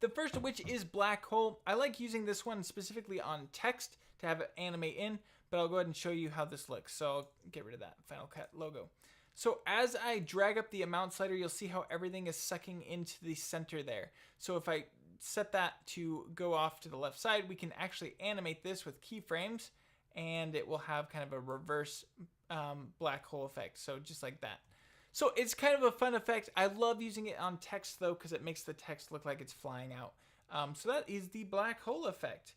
The first of which is black hole. I like using this one specifically on text to have it animate in, but I'll go ahead and show you how this looks. So I'll get rid of that Final Cut logo. So as I drag up the amount slider, you'll see how everything is sucking into the center there. So if I set that to go off to the left side, we can actually animate this with keyframes and it will have kind of a reverse black hole effect. So just like that. So it's kind of a fun effect. I love using it on text though, because it makes the text look like it's flying out. So that is the black hole effect.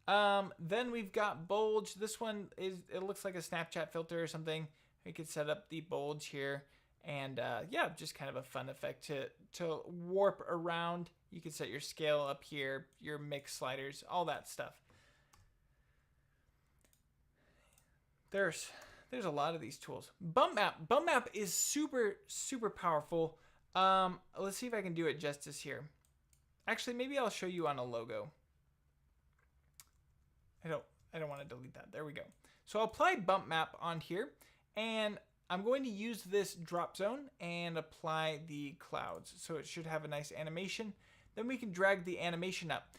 Then we've got Bulge. This one it looks like a Snapchat filter or something. We could set up the Bulge here, and yeah, just kind of a fun effect to warp around. You can set your scale up here, your mix sliders, all that stuff. There's a lot of these tools. Bump map is super powerful. Let's see if I can do it justice here. Actually, maybe I'll show you on a logo. I don't want to delete that. There we go. So I'll apply bump map on here, and I'm going to use this drop zone and apply the clouds. So it should have a nice animation. Then we can drag the animation up,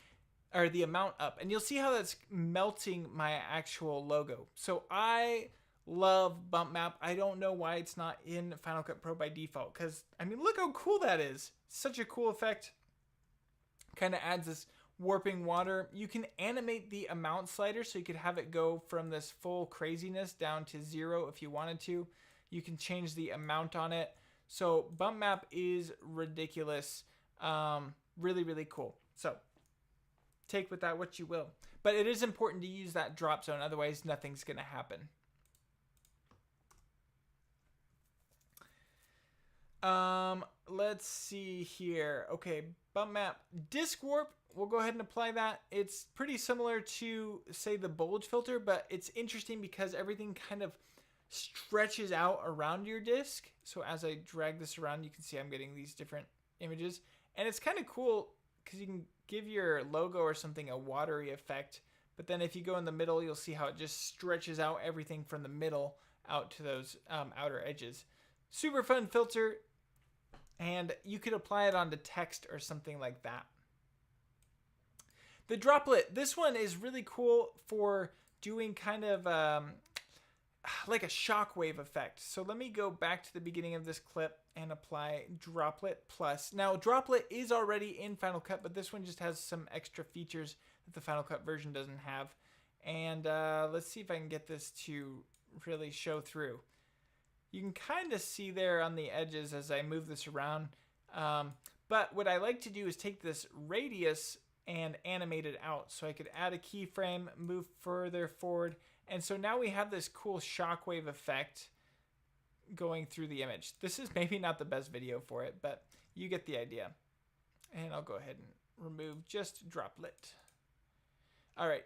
or the amount up, and you'll see how that's melting my actual logo. So I love bump map. I don't know why it's not in Final Cut Pro by default, because I mean, look how cool that is. Such a cool effect. Kind of adds this warping water. You can animate the amount slider, so you could have it go from this full craziness down to 0 if you wanted to. You can change the amount on it. So bump map is ridiculous. Really cool. So take with that what you will. But it is important to use that drop zone, otherwise nothing's gonna happen. Let's see here. Okay, bump map. Disk warp, we'll go ahead and apply that. It's pretty similar to, say, the Bulge filter, but it's interesting because everything kind of stretches out around your disk. So as I drag this around, you can see I'm getting these different images. And it's kind of cool because you can give your logo or something a watery effect. But then if you go in the middle, you'll see how it just stretches out everything from the middle out to those outer edges. Super fun filter. And you could apply it onto text or something like that. The Droplet, this one is really cool for doing kind of like a shockwave effect. So let me go back to the beginning of this clip and apply Droplet Plus. Now, Droplet is already in Final Cut, but this one just has some extra features that the Final Cut version doesn't have. And let's see if I can get this to really show through. You can kind of see there on the edges as I move this around. But what I like to do is take this radius and animate it out. So I could add a keyframe, move further forward. And so now we have this cool shockwave effect going through the image. This is maybe not the best video for it, but you get the idea. And I'll go ahead and remove just Droplet. All right.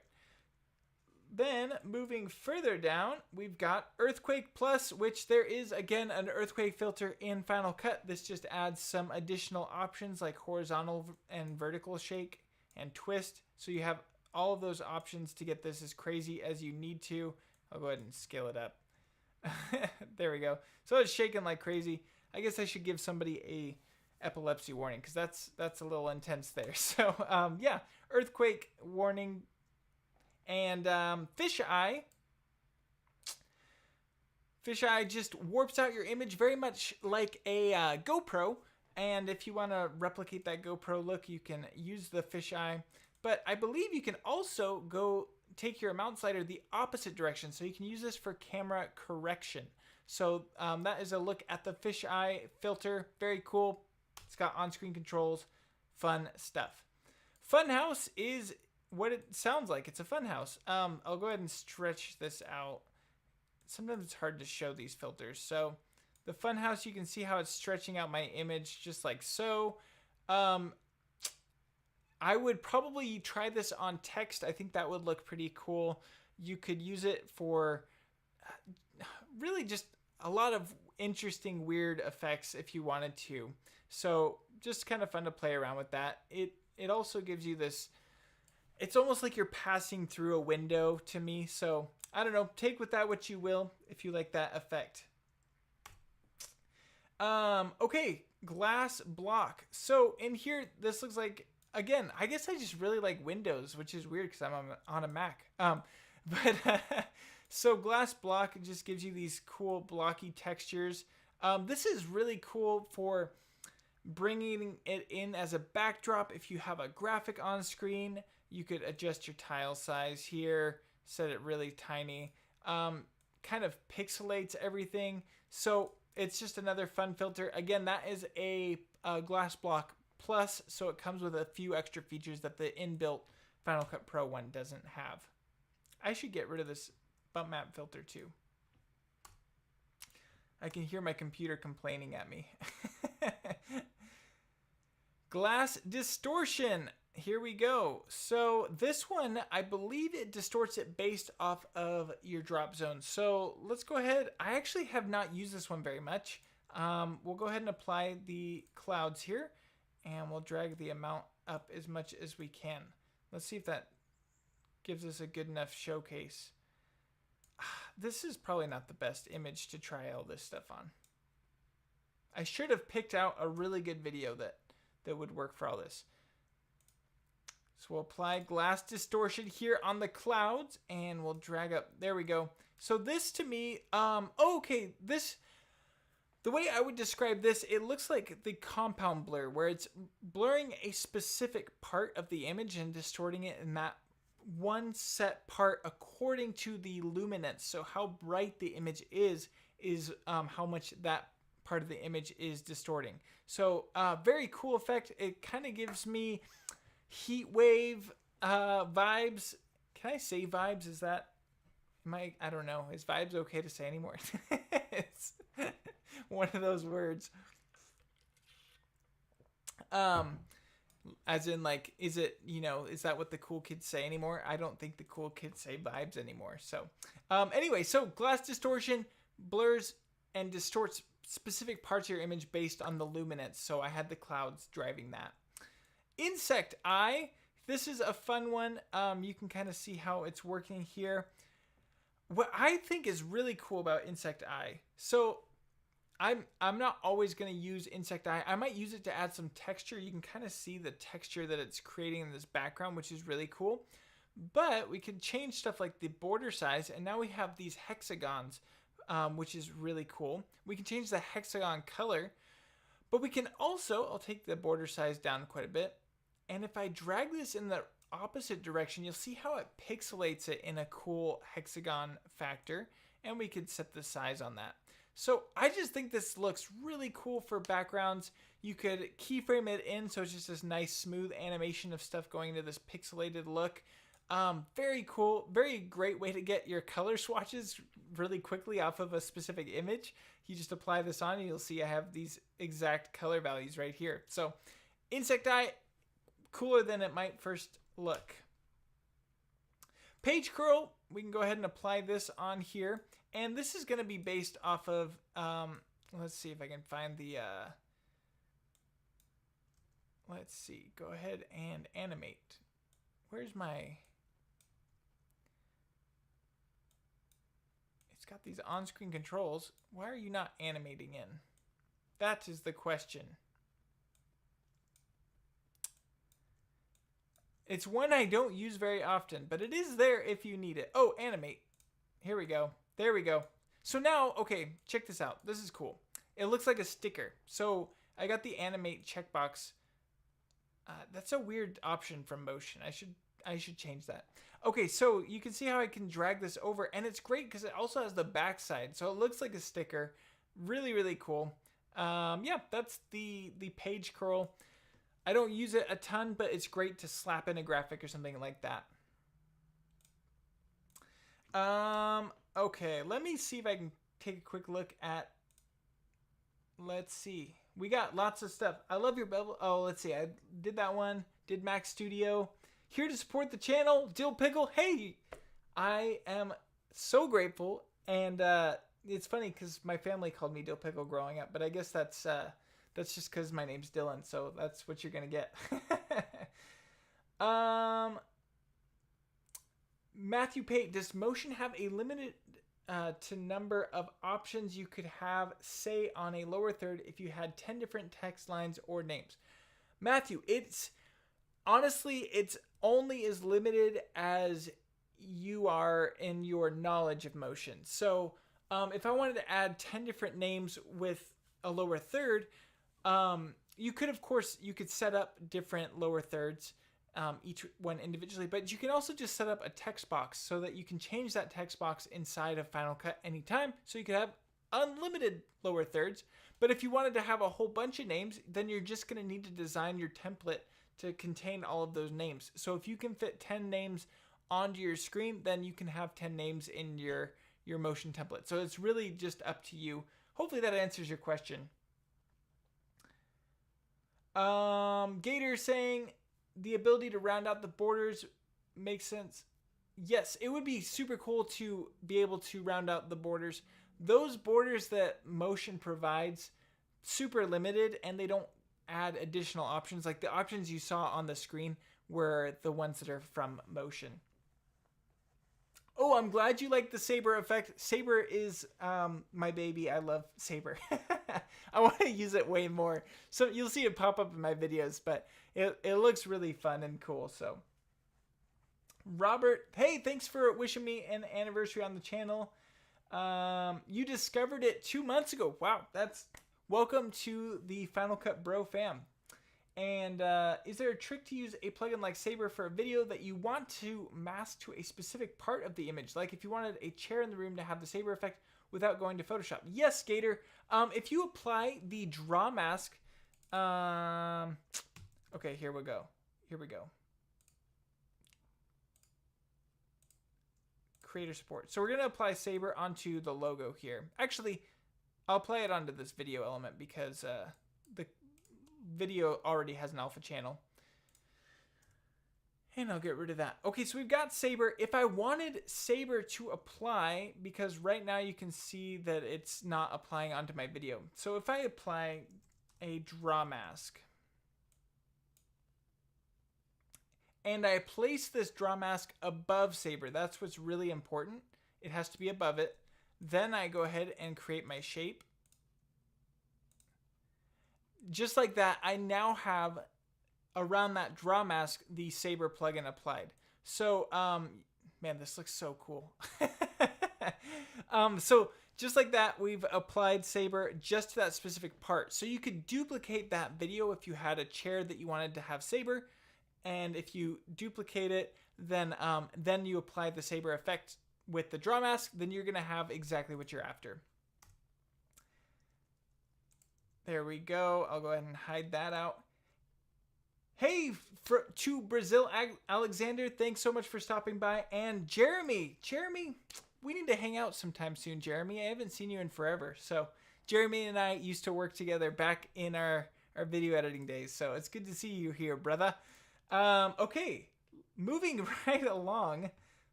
Then moving further down, we've got Earthquake Plus, which there is again an earthquake filter in Final Cut. This just adds some additional options like horizontal and vertical shake and twist. So you have all of those options to get this as crazy as you need to. I'll go ahead and scale it up. There we go. So it's shaking like crazy. I guess I should give somebody a epilepsy warning because that's a little intense there. So yeah, earthquake warning. And Fisheye just warps out your image very much like a GoPro. And if you want to replicate that GoPro look, you can use the Fisheye. But I believe you can also go take your mount slider the opposite direction. So you can use this for camera correction. So that is a look at the Fisheye filter. Very cool. It's got on-screen controls. Fun stuff. Funhouse is what it sounds like. It's a funhouse. I'll go ahead and stretch this out. Sometimes it's hard to show these filters. So the funhouse, you can see how it's stretching out my image just like so. I would probably try this on text. I think that would look pretty cool. You could use it for really just a lot of interesting, weird effects if you wanted to. So just kind of fun to play around with that. It also gives you this, it's almost like you're passing through a window to me. So I don't know, take with that what you will if you like that effect. Okay, glass block. So in here, this looks like, again, I guess I just really like Windows, which is weird because I'm on a Mac. So glass block just gives you these cool blocky textures. This is really cool for bringing it in as a backdrop. If you have a graphic on screen, you could adjust your tile size here, set it really tiny, kind of pixelates everything. So it's just another fun filter. Again, that is a glass block plus, so it comes with a few extra features that the inbuilt Final Cut Pro one doesn't have. I should get rid of this bump map filter too. I can hear my computer complaining at me. Glass distortion. Here we go. So this one, I believe it distorts it based off of your drop zone. So let's go ahead. I actually have not used this one very much. We'll go ahead and apply the clouds here, and we'll drag the amount up as much as we can. Let's see if that gives us a good enough showcase. This is probably not the best image to try all this stuff on. I should have picked out a really good video that would work for all this. So we'll apply glass distortion here on the clouds, and we'll drag up. There we go. So this to me, okay, this, the way I would describe this, it looks like the compound blur, where it's blurring a specific part of the image and distorting it in that one set part according to the luminance. So how bright the image is how much that part of the image is distorting. So very cool effect. It kind of gives me heat wave vibes. Can I say vibes? Is that, I don't know. Is vibes okay to say anymore? It's one of those words. As in, like, is it, is that what the cool kids say anymore? I don't think the cool kids say vibes anymore. So anyway, so glass distortion blurs and distorts specific parts of your image based on the luminance. So I had the clouds driving that. Insect eye. This is a fun one. You can kind of see how it's working here. What I think is really cool about insect eye. So I'm not always going to use Insect Eye. I might use it to add some texture. You can kind of see the texture that it's creating in this background, which is really cool. But we could change stuff like the border size, and now we have these hexagons, which is really cool. We can change the hexagon color, but we can also, I'll take the border size down quite a bit, and if I drag this in the opposite direction, you'll see how it pixelates it in a cool hexagon factor, and we could set the size on that. So I just think this looks really cool for backgrounds. You could keyframe it in, so it's just this nice smooth animation of stuff going into this pixelated look. Very cool, very great way to get your color swatches really quickly off of a specific image. You just apply this on and you'll see I have these exact color values right here. So Insect Eye, cooler than it might first look. Page curl, we can go ahead and apply this on here. And this is going to be based off of, let's see if I can find the, let's see, go ahead and animate. Where's my, it's got these on-screen controls. Why are you not animating in? That is the question. It's one I don't use very often, but it is there if you need it. Oh, animate. Here we go. There we go. So now, okay, check this out. This is cool. It looks like a sticker. So I got the animate checkbox. That's a weird option from Motion. I should change that. Okay, so you can see how I can drag this over, and it's great because it also has the backside, so it looks like a sticker. Really, really cool. Yeah, that's the page curl. I don't use it a ton, but it's great to slap in a graphic or something like that. Okay, let me see if I can take a quick look at, let's see. We got lots of stuff. I love your Bevel. Oh, let's see. I did that one. Did Mac Studio. Here to support the channel. Dill Pickle. Hey, I am so grateful. And it's funny because my family called me Dill Pickle growing up. But I guess that's just because my name's Dylan. So that's what you're going to get. Matthew Pate, does Motion have a limited to number of options you could have, say, on a lower third if you had 10 different text lines or names? Matthew, it's honestly, it's only as limited as you are in your knowledge of Motion. So if I wanted to add 10 different names with a lower third, you could, of course, you could set up different lower thirds, each one individually, but you can also just set up a text box so that you can change that text box inside of Final Cut anytime. So you could have unlimited lower thirds. But if you wanted to have a whole bunch of names, then you're just going to need to design your template to contain all of those names. So if you can fit 10 names onto your screen, then you can have 10 names in your Motion template. So it's really just up to you. Hopefully that answers your question. Gator saying, the ability to round out the borders makes sense. Yes, it would be super cool to be able to round out the borders. Those borders that Motion provides, super limited, and they don't add additional options. Like the options you saw on the screen were the ones that are from Motion. Oh, I'm glad you like the Saber effect. Saber is my baby. I love Saber. I want to use it way more. So you'll see it pop up in my videos, but it looks really fun and cool. So Robert, hey, thanks for wishing me an anniversary on the channel. You discovered it 2 months ago. Wow, that's welcome to the Final Cut Bro fam. And is there a trick to use a plugin like Saber for a video that you want to mask to a specific part of the image? Like if you wanted a chair in the room to have the Saber effect without going to Photoshop. Yes, Gator. If you apply the draw mask, okay, here we go. Here we go. Creator support. So we're going to apply Saber onto the logo here. Actually, I'll apply it onto this video element because the video already has an alpha channel. And I'll get rid of that. Okay, so we've got Saber. If I wanted Saber to apply, because right now you can see that it's not applying onto my video. So if I apply a draw mask, and I place this draw mask above Saber, that's what's really important. It has to be above it. Then I go ahead and create my shape. just like that, I now have around that draw mask the Saber plugin applied. So, man, this looks so cool. So just like that, we've applied Saber just to that specific part. So you could duplicate that video if you had a chair that you wanted to have Saber, and if you duplicate it, then you apply the Saber effect with the draw mask, then you're gonna have exactly what you're after. There we go. I'll go ahead and hide that out. Hey, to Brazil Alexander, thanks so much for stopping by. And Jeremy, we need to hang out sometime soon, Jeremy. I haven't seen you in forever. So Jeremy and I used to work together back in our video editing days. So it's good to see you here, brother. Okay, moving right along.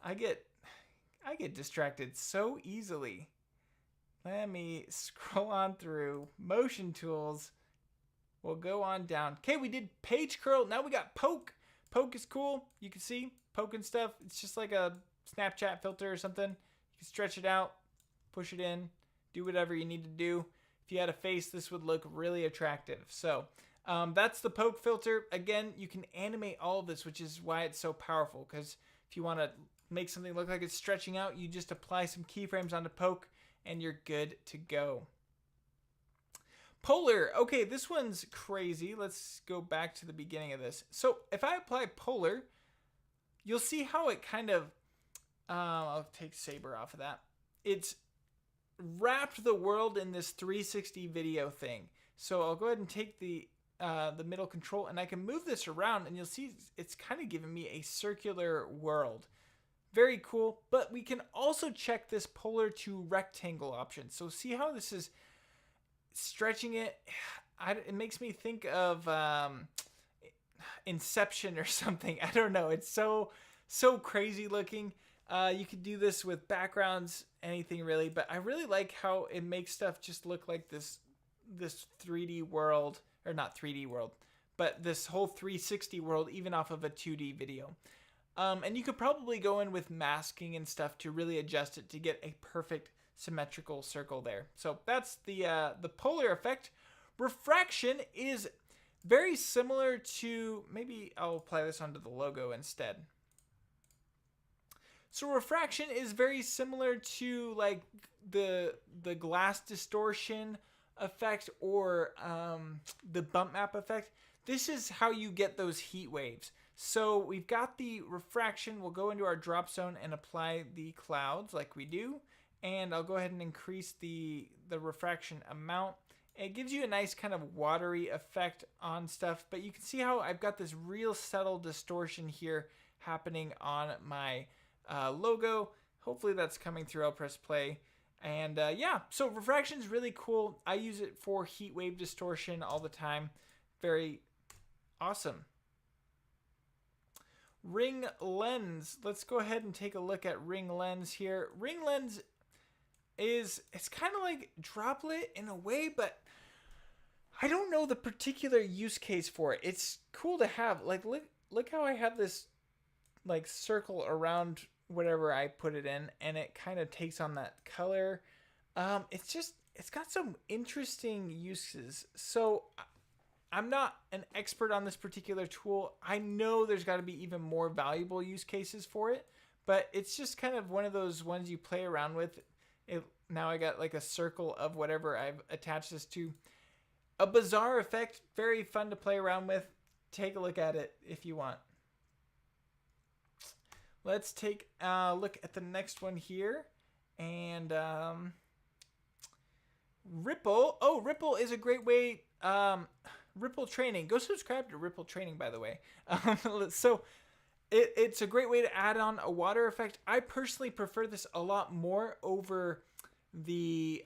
I get distracted so easily. Let me scroll on through motion tools. We'll go on down. Okay, we did page curl. Now we got poke. Poke is cool. You can see poke and stuff. It's just like a Snapchat filter or something. You can stretch it out, push it in, do whatever you need to do. If you had a face, this would look really attractive. So that's the poke filter. Again, you can animate all of this, which is why it's so powerful. Because if you want to make something look like it's stretching out, you just apply some keyframes onto poke and you're good to go. Polar. Okay, this one's crazy. Let's go back to the beginning of this. So if I apply polar, you'll see how it kind of, I'll take Saber off of that. It's wrapped the world in this 360 video thing. So I'll go ahead and take the middle control and I can move this around and you'll see it's kind of giving me a circular world. Very cool, but we can also check this polar to rectangle option. So see how this is stretching it? It makes me think of Inception or something. I don't know. It's so crazy looking. You could do this with backgrounds, anything really, but I really like how it makes stuff just look like this 3D world, or not 3D world, but this whole 360 world, even off of a 2D video. And you could probably go in with masking and stuff to really adjust it to get a perfect symmetrical circle there. So that's the polar effect. Refraction is very similar to, maybe I'll apply this onto the logo instead. So refraction is very similar to like the glass distortion effect or the bump map effect. This is how you get those heat waves. So we've got the refraction. We'll go into our drop zone and apply the clouds like we do. And I'll go ahead and increase the refraction amount. It gives you a nice kind of watery effect on stuff. But you can see how I've got this real subtle distortion here happening on my logo. Hopefully that's coming through. I'll press play. And yeah, so refraction is really cool. I use it for heat wave distortion all the time. Very awesome. Ring lens. Let's go ahead and take a look at ring lens here. Ring lens it's kind of like Droplet in a way, but I don't know the particular use case for it. It's cool to have. Like look how I have this like circle around whatever I put it in, and it kind of takes on that color. It's got some interesting uses. So I'm not an expert on this particular tool. I know there's got to be even more valuable use cases for it, but it's just kind of one of those ones you play around with. Now I got like a circle of whatever I've attached this to. A bizarre effect, very fun to play around with. Take a look at it if you want. Let's take a look at the next one here. And Ripple. Oh, Ripple is a great way. Ripple Training. Go subscribe to Ripple Training, by the way. So it's a great way to add on a water effect. I personally prefer this a lot more over the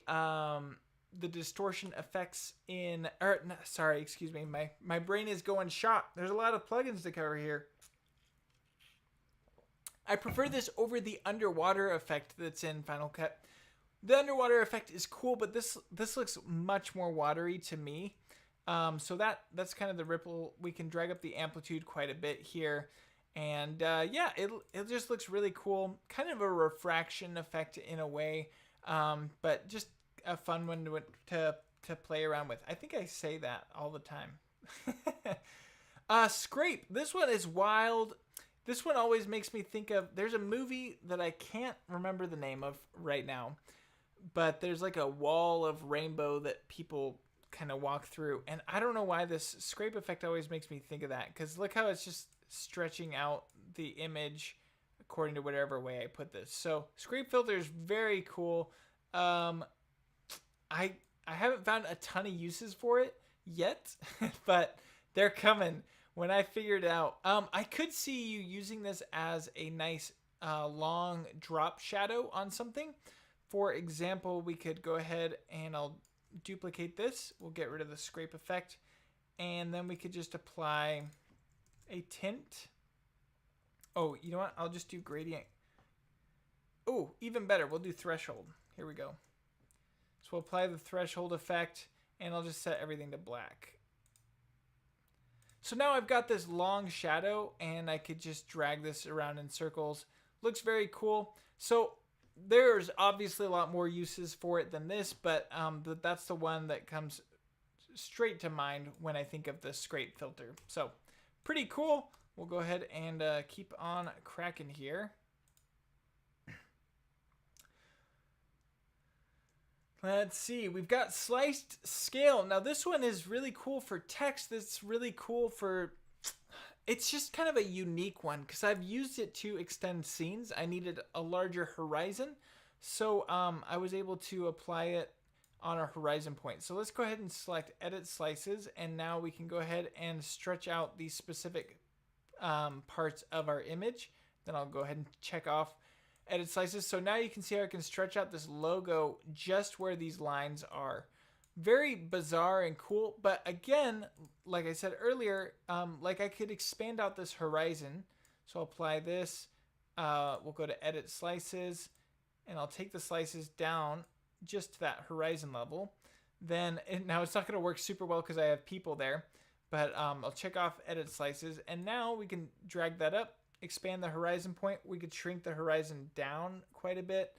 distortion effects in, or no, sorry, excuse me. My brain is going shot. There's a lot of plugins to cover here. I prefer this over the underwater effect that's in Final Cut. The underwater effect is cool, but this looks much more watery to me. So that's kind of the ripple. We can drag up the amplitude quite a bit here. And yeah, it just looks really cool. Kind of a refraction effect in a way, but just a fun one to to play around with. I think I say that all the time. Scrape. This one is wild. This one always makes me think of, there's a movie that I can't remember the name of right now, but there's like a wall of rainbow that people kind of walk through. And I don't know why this scrape effect always makes me think of that, because look how it's just stretching out the image according to whatever way I put this. So scrape filter is very cool. I haven't found a ton of uses for it yet, but they're coming when I figure it out. I could see you using this as a nice long drop shadow on something. For example, we could go ahead and I'll duplicate this. We'll get rid of the scrape effect. And then we could just apply a tint. Oh, you know what? I'll just do gradient. Oh, even better. We'll do threshold. Here we go. So we'll apply the threshold effect and I'll just set everything to black. So now I've got this long shadow and I could just drag this around in circles. Looks very cool. So there's obviously a lot more uses for it than this, but that's the one that comes straight to mind when I think of the scrape filter. So pretty cool. We'll go ahead and keep on cracking here. Let's see, we've got sliced scale. Now this one is really cool for text. It's really cool for, it's just kind of a unique one because I've used it to extend scenes. I needed a larger horizon. So I was able to apply it on our horizon point. So let's go ahead and select edit slices. And now we can go ahead and stretch out these specific parts of our image. Then I'll go ahead and check off edit slices. So now you can see how I can stretch out this logo just where these lines are. Very bizarre and cool, but again, like I said earlier, like I could expand out this horizon. So I'll apply this. We'll go to edit slices, and I'll take the slices down just to that horizon level. Then now it's not going to work super well because I have people there, but I'll check off edit slices, and now we can drag that up. Expand the horizon point. We could shrink the horizon down quite a bit.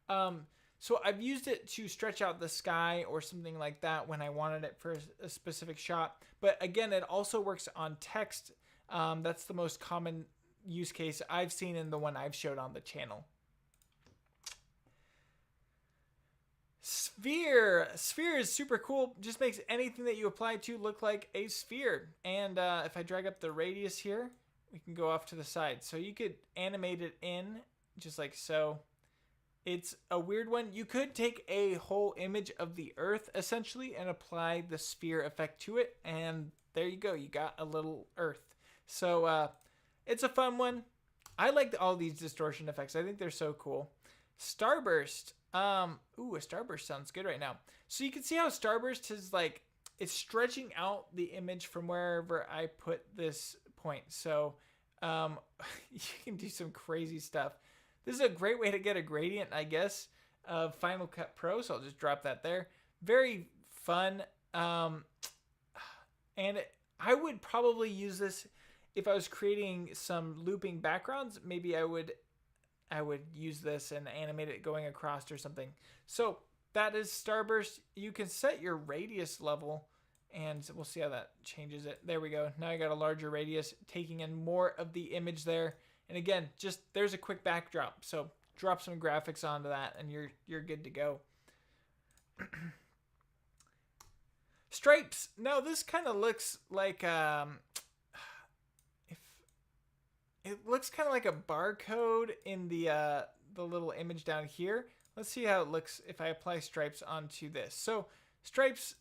So I've used it to stretch out the sky or something like that when I wanted it for a specific shot. But again, it also works on text. That's the most common use case I've seen in the one I've showed on the channel. Sphere. Sphere is super cool. Just makes anything that you apply to look like a sphere. And if I drag up the radius here, we can go off to the side. So you could animate it in just like so. It's a weird one. You could take a whole image of the Earth essentially and apply the sphere effect to it. And there you go. You got a little Earth. So it's a fun one. I like all these distortion effects. I think they're so cool. Starburst. Ooh, a starburst sounds good right now. So you can see how starburst is like, it's stretching out the image from wherever I put this point. So you can do some crazy stuff. This is a great way to get a gradient, I guess, of Final Cut Pro. So I'll just drop that there. Very fun. And I would probably use this if I was creating some looping backgrounds. Maybe I would use this and animate it going across or something. So that is Starburst. You can set your radius level, and we'll see how that changes it. There we go. Now I got a larger radius, taking in more of the image there. And again, just there's a quick backdrop. So drop some graphics onto that, and you're good to go. Stripes. Now this kind of looks like it looks kind of like a barcode in the little image down here. Let's see how it looks if I apply stripes onto this. So stripes,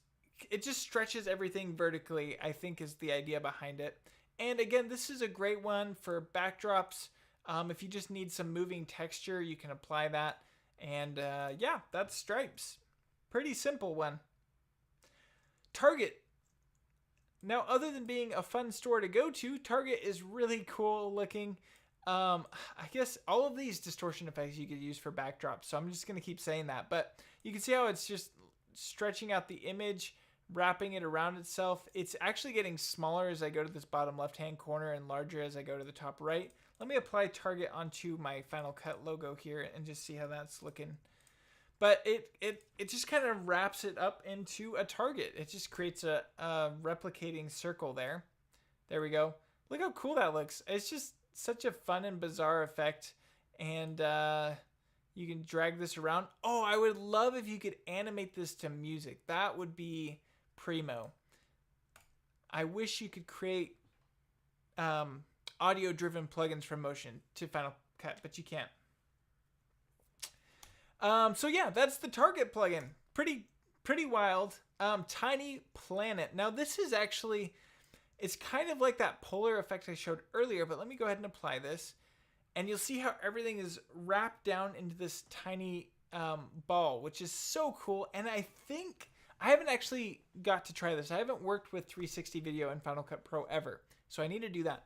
it just stretches everything vertically, I think is the idea behind it. And again, this is a great one for backdrops. If you just need some moving texture, you can apply that. And yeah, that's stripes. Pretty simple one. Target. Now, other than being a fun store to go to, Target is really cool looking. I guess all of these distortion effects you could use for backdrops, so I'm just going to keep saying that. But you can see how it's just stretching out the image, wrapping it around itself. It's actually getting smaller as I go to this bottom left-hand corner and larger as I go to the top right. Let me apply Target onto my Final Cut logo here and just see how that's looking. but it just kind of wraps it up into a target. It just creates a replicating circle there. There we go. Look how cool that looks. It's just such a fun and bizarre effect. And you can drag this around. Oh, I would love if you could animate this to music. That would be primo. I wish you could create audio-driven plugins from Motion to Final Cut, but you can't. So yeah, that's the target plugin. Pretty wild. Tiny Planet. Now this is actually, it's kind of like that polar effect I showed earlier, but let me go ahead and apply this. And you'll see how everything is wrapped down into this tiny ball, which is so cool. And I think, I haven't actually got to try this. I haven't worked with 360 video in Final Cut Pro ever, so I need to do that.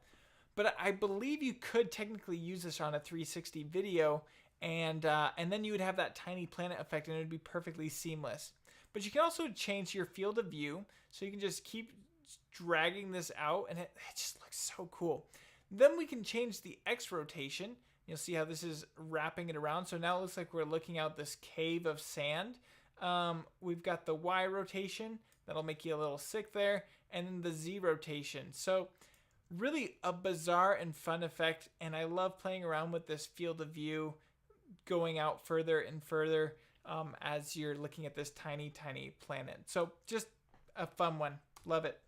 But I believe you could technically use this on a 360 video, and then you would have that tiny planet effect, and it would be perfectly seamless. But you can also change your field of view, so you can just keep dragging this out, and it just looks so cool. Then we can change the X rotation. You'll see how this is wrapping it around. So now it looks like we're looking out this cave of sand. We've got the Y rotation. That'll make you a little sick there. And then the Z rotation. So really a bizarre and fun effect. And I love playing around with this field of view, going out further and further as you're looking at this tiny, tiny planet. So just a fun one. Love it.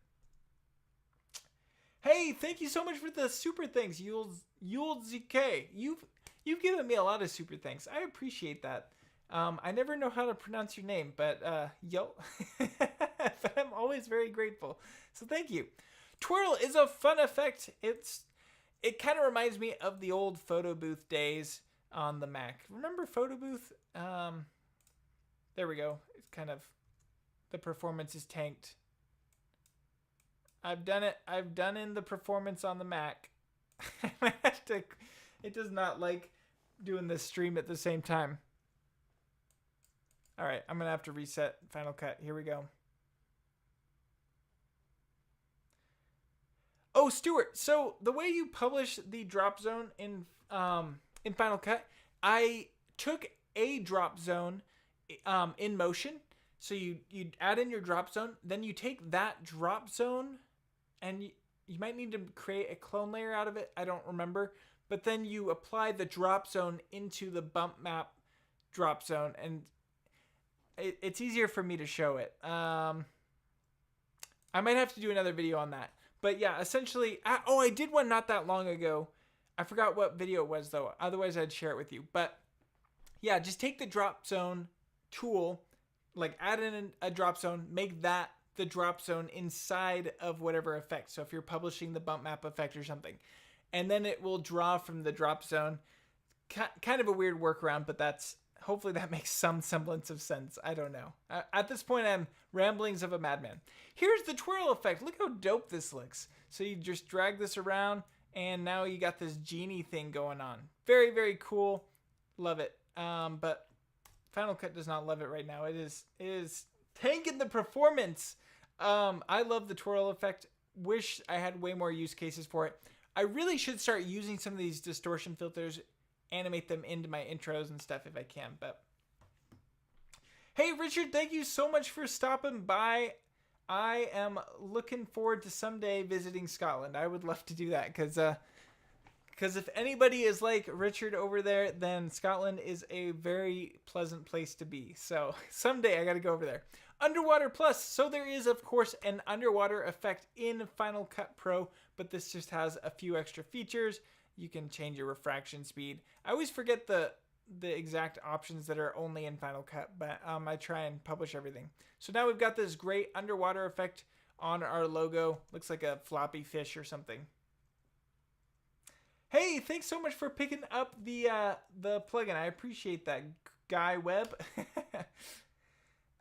Hey, thank you so much for the super thanks, YulZK. You've given me a lot of super thanks. I appreciate that. I never know how to pronounce your name, but yo, but I'm always very grateful. So thank you. Twirl is a fun effect. It kind of reminds me of the old photo booth days on the Mac. Remember photo booth? There we go. It's kind of, the performance is tanked. I've done it. I've done in the performance on the Mac. I might have to, it does not like doing this stream at the same time. All right, I'm going to have to reset Final Cut. Here we go. Oh, Stuart, so the way you publish the drop zone in Final Cut, I took a drop zone in Motion. So you add in your drop zone, then you take that drop zone, and you might need to create a clone layer out of it. I don't remember. But then you apply the drop zone into the bump map drop zone, and it's easier for me to show it. I might have to do another video on that. But yeah, essentially, I did one not that long ago. I forgot what video it was, though. Otherwise, I'd share it with you. But yeah, just take the drop zone tool, like add in a drop zone, make that the drop zone inside of whatever effect. So if you're publishing the bump map effect or something, and then it will draw from the drop zone. Kind of a weird workaround, but hopefully that makes some semblance of sense. I don't know. At this point, I'm ramblings of a madman. Here's the twirl effect. Look how dope this looks. So you just drag this around, and now you got this genie thing going on. Very, very cool. Love it. But Final Cut does not love it right now. It is tanking the performance. I love the twirl effect. Wish I had way more use cases for it. I really should start using some of these distortion filters, animate them into my intros and stuff if I can. But hey, Richard, thank you so much for stopping by. I am looking forward to someday visiting Scotland. I would love to do that because if anybody is like Richard over there, then Scotland is a very pleasant place to be. So someday I got to go over there. Underwater Plus. So there is, of course, an underwater effect in Final Cut Pro, but this just has a few extra features. You can change your refraction speed. I always forget the exact options that are only in Final Cut, but I try and publish everything. So now we've got this great underwater effect on our logo. Looks like a floppy fish or something. Hey, thanks so much for picking up the plugin. I appreciate that, Guy Webb.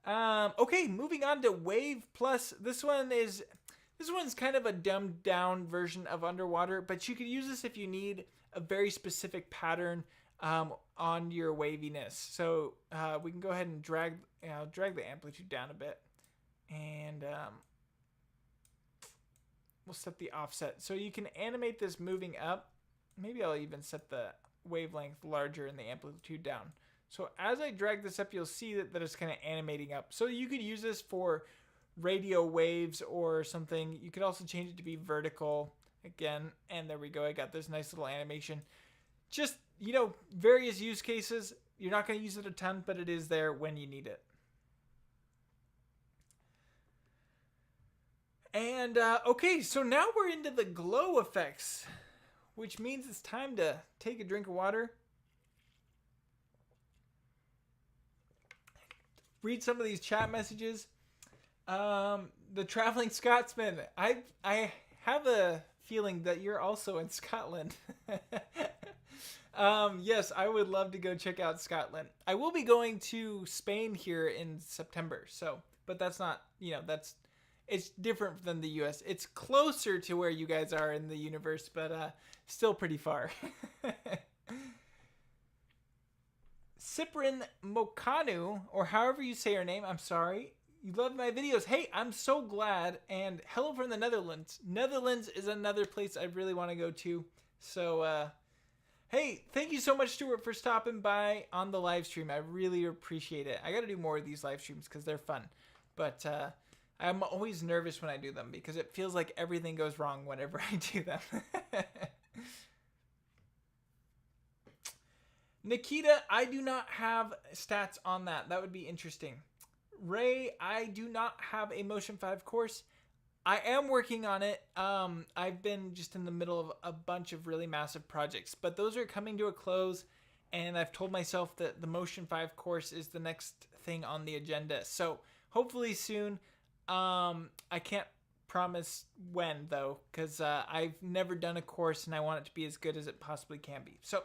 Okay, moving on to Wave Plus. This one's kind of a dumbed down version of underwater, but you could use this if you need a very specific pattern on your waviness. So we can go ahead and drag the amplitude down a bit, and we'll set the offset. So you can animate this moving up. Maybe I'll even set the wavelength larger and the amplitude down. So as I drag this up, you'll see that it's kind of animating up. So you could use this for radio waves or something. You could also change it to be vertical again. And there we go. I got this nice little animation. Just, you know, various use cases. You're not going to use it a ton, but it is there when you need it. And, okay, so now we're into the glow effects, which means it's time to take a drink of water. Read some of these chat messages. The Traveling Scotsman. I have a feeling that you're also in Scotland. Yes, I would love to go check out Scotland. I will be going to Spain here in September. So, but that's not, you know, it's different than the US. It's closer to where you guys are in the universe, but still pretty far. Cyprin Mokanu, or however you say her name, I'm sorry. You love my videos. Hey, I'm so glad. And hello from the Netherlands. Netherlands is another place I really want to go to. So, hey, thank you so much, Stuart, for stopping by on the live stream. I really appreciate it. I got to do more of these live streams because they're fun. But I'm always nervous when I do them because it feels like everything goes wrong whenever I do them. Nikita, I do not have stats on that. That would be interesting. Ray, I do not have a Motion 5 course. I am working on it. I've been just in the middle of a bunch of really massive projects, but those are coming to a close, and I've told myself that the Motion 5 course is the next thing on the agenda. So hopefully soon. I can't promise when, though, because I've never done a course, and I want it to be as good as it possibly can be. So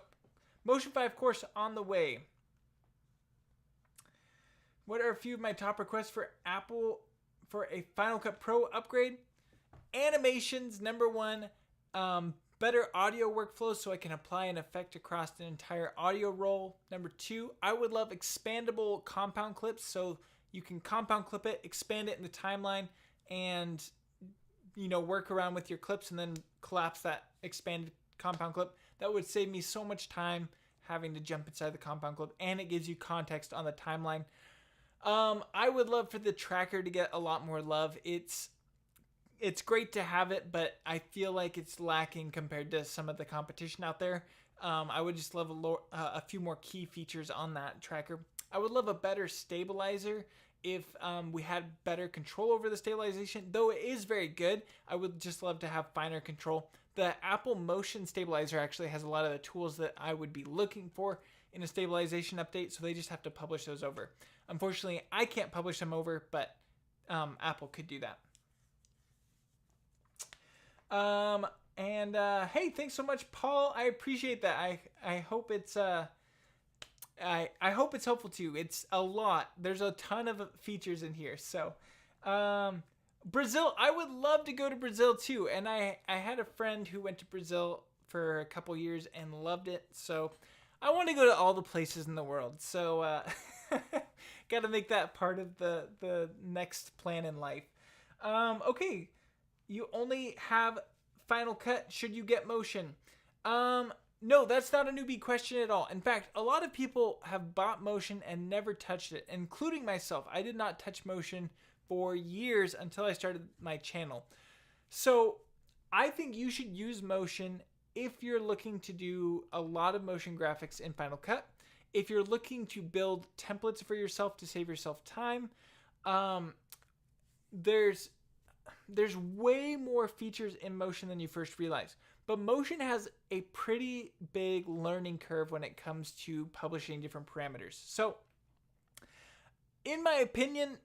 Motion 5 course on the way. What are a few of my top requests for Apple for a Final Cut Pro upgrade? Animations, number one. Better audio workflow so I can apply an effect across an entire audio roll. Number two, I would love expandable compound clips so you can compound clip it, expand it in the timeline, and, you know, work around with your clips and then collapse that expanded compound clip. That would save me so much time having to jump inside the compound clip, and it gives you context on the timeline. I would love for the tracker to get a lot more love. It's great to have it, but I feel like it's lacking compared to some of the competition out there. I would just love a few more key features on that tracker. I would love a better stabilizer if we had better control over the stabilization. Though it is very good, I would just love to have finer control. The Apple Motion Stabilizer actually has a lot of the tools that I would be looking for in a stabilization update, so they just have to publish those over. Unfortunately, I can't publish them over, but Apple could do that. Hey, thanks so much, Paul. I appreciate that. I hope it's I hope it's helpful to you. It's a lot. There's a ton of features in here. So, Brazil, I would love to go to Brazil too. And I had a friend who went to Brazil for a couple years and loved it. So I want to go to all the places in the world. So, got to make that part of the next plan in life. Okay. You only have Final Cut. Should you get Motion? No, that's not a newbie question at all. In fact, a lot of people have bought Motion and never touched it, including myself. I did not touch Motion for years until I started my channel. So I think you should use Motion if you're looking to do a lot of motion graphics in Final Cut. If you're looking to build templates for yourself to save yourself time, there's way more features in Motion than you first realize. But Motion has a pretty big learning curve when it comes to publishing different parameters. So, in my opinion,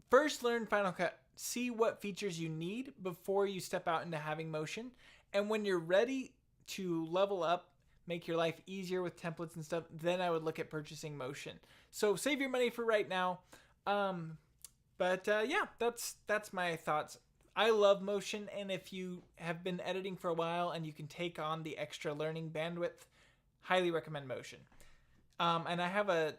first learn Final Cut. See what features you need before you step out into having Motion. And when you're ready to level up, make your life easier with templates and stuff, then I would look at purchasing Motion. So save your money for right now. Yeah, that's my thoughts. I love Motion, and if you have been editing for a while and you can take on the extra learning bandwidth, highly recommend Motion. And I have a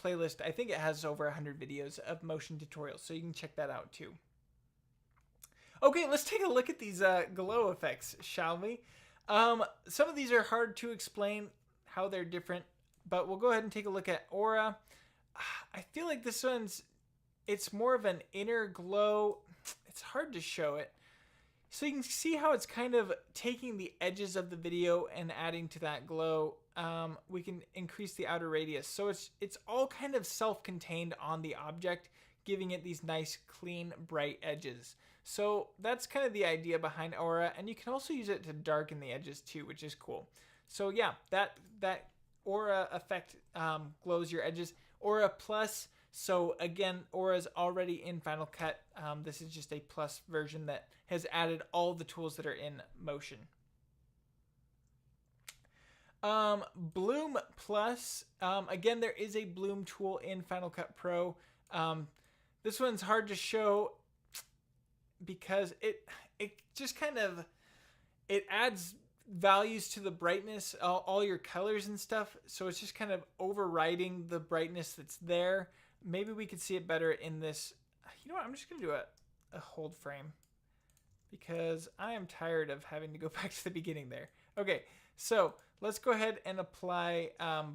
playlist. I think it has over 100 videos of Motion tutorials, so you can check that out too. Okay, let's take a look at these glow effects, shall we? Some of these are hard to explain how they're different. but we'll go ahead and take a look at Aura. I feel like this one's, it's more of an inner glow. It's hard to show it. So you can see how it's kind of taking the edges of the video and adding to that glow. We can increase the outer radius. So it's all kind of self-contained on the object, giving it these nice, clean, bright edges. So that's kind of the idea behind Aura, and you can also use it to darken the edges too, which is cool. So yeah, that Aura effect glows your edges. Aura Plus, so again, Aura's already in Final Cut. This is just a plus version that has added all the tools that are in Motion. Bloom Plus, again, there is a Bloom tool in Final Cut Pro. This one's hard to show because it just kind of, it adds values to the brightness, all your colors and stuff. So it's just kind of overriding the brightness that's there. Maybe we could see it better in this. You know what? I'm just going to do a hold frame because I am tired of having to go back to the beginning there. Okay, so let's go ahead and apply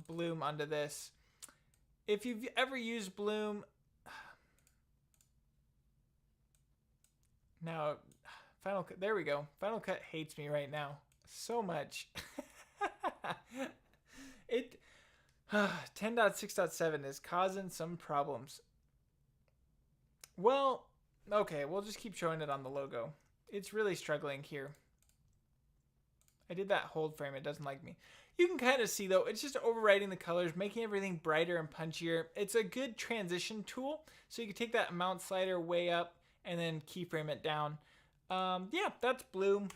Bloom onto this. If you've ever used Bloom, now Final Cut, there we go. Final Cut hates me right now so much. It 10.6.7 is causing some problems. Well, okay, we'll just keep showing it on the logo. It's really struggling here. I did that hold frame, it doesn't like me. You can kind of see though, it's just overriding the colors, making everything brighter and punchier. It's a good transition tool, so you can take that amount slider way up and then keyframe it down. Yeah, that's Bloom.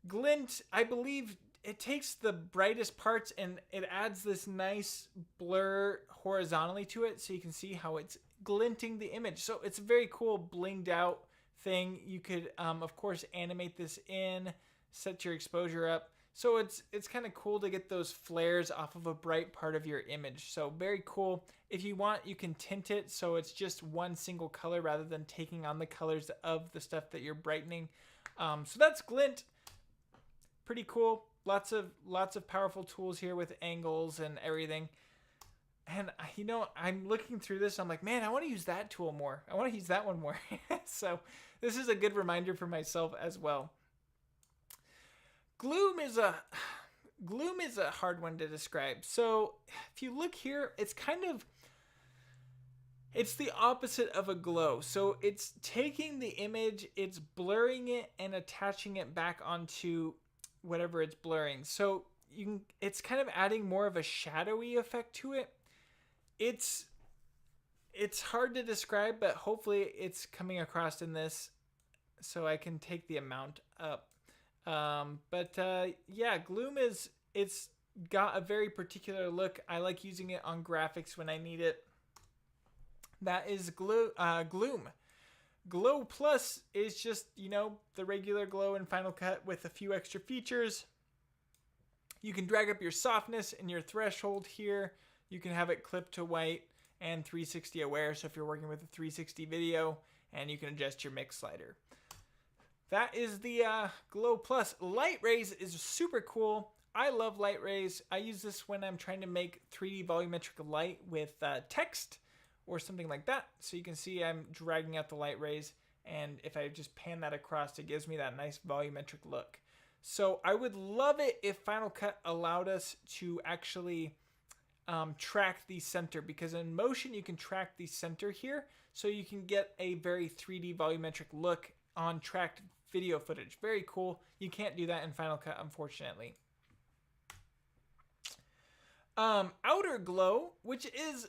Glint, I believe it takes the brightest parts and it adds this nice blur horizontally to it, so you can see how it's glinting the image. So it's a very cool blinged out thing. You could, of course, animate this in, set your exposure up. So it's kind of cool to get those flares off of a bright part of your image. So very cool. If you want, you can tint it so it's just one single color rather than taking on the colors of the stuff that you're brightening. So that's Glint. Pretty cool. Lots of powerful tools here with angles and everything. And you know, I'm looking through this, I'm like, man, I want to use that tool more. I want to use that one more. So this is a good reminder for myself as well. Gloom is a hard one to describe. So if you look here, it's the opposite of a glow. So it's taking the image, it's blurring it and attaching it back onto whatever it's blurring. So it's kind of adding more of a shadowy effect to it. It's hard to describe, but hopefully it's coming across in this so I can take the amount up. Yeah, Gloom it's got a very particular look. I like using it on graphics when I need it. That is Gloom. Glow Plus is just, you know, the regular glow in Final Cut with a few extra features. You can drag up your softness and your threshold here. You can have it clipped to white and 360 aware, so if you're working with a 360 video, and you can adjust your mix slider. That is the Glow Plus. Light Rays is super cool. I love Light Rays. I use this when I'm trying to make 3D volumetric light with text or something like that. So you can see I'm dragging out the light rays, and if I just pan that across, it gives me that nice volumetric look. So I would love it if Final Cut allowed us to actually track the center, because in Motion you can track the center here, so you can get a very 3D volumetric look on tracked video footage. Very cool. You can't do that in Final Cut, unfortunately. Outer Glow, which is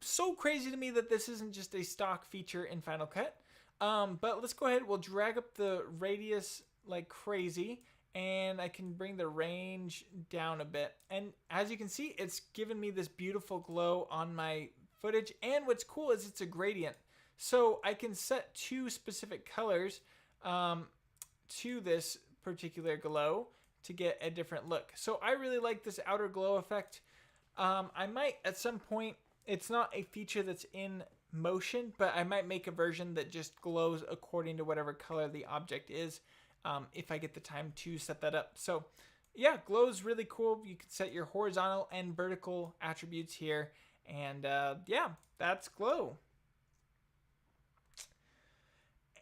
so crazy to me that this isn't just a stock feature in Final Cut. But let's go ahead. We'll drag up the radius like crazy, and I can bring the range down a bit. And as you can see, it's given me this beautiful glow on my footage. And what's cool is it's a gradient. So I can set two specific colors to this particular glow to get a different look. So I really like this outer glow effect. I might at some point, it's not a feature that's in Motion, but I might make a version that just glows according to whatever color the object is, if I get the time to set that up. So yeah, glow is really cool. You can set your horizontal and vertical attributes here. And yeah, that's glow.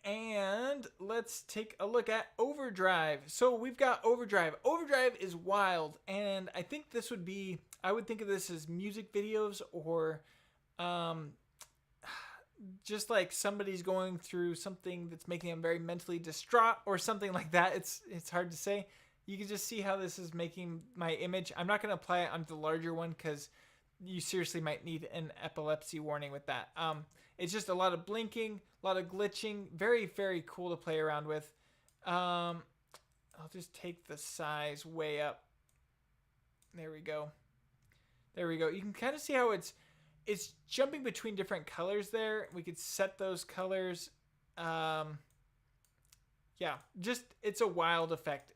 And let's take a look at Overdrive. So we've got Overdrive. Overdrive is wild, and I think this would be, I would think of this as music videos or just like somebody's going through something that's making them very mentally distraught or something like that. It's hard to say. You can just see how this is making my image. I'm not going to apply it onto the larger one because you seriously might need an epilepsy warning with that. It's just a lot of blinking, a lot of glitching. Very, very cool to play around with. I'll just take the size way up. There we go. There we go. You can kind of see how it's jumping between different colors there. We could set those colors. Yeah, just it's a wild effect.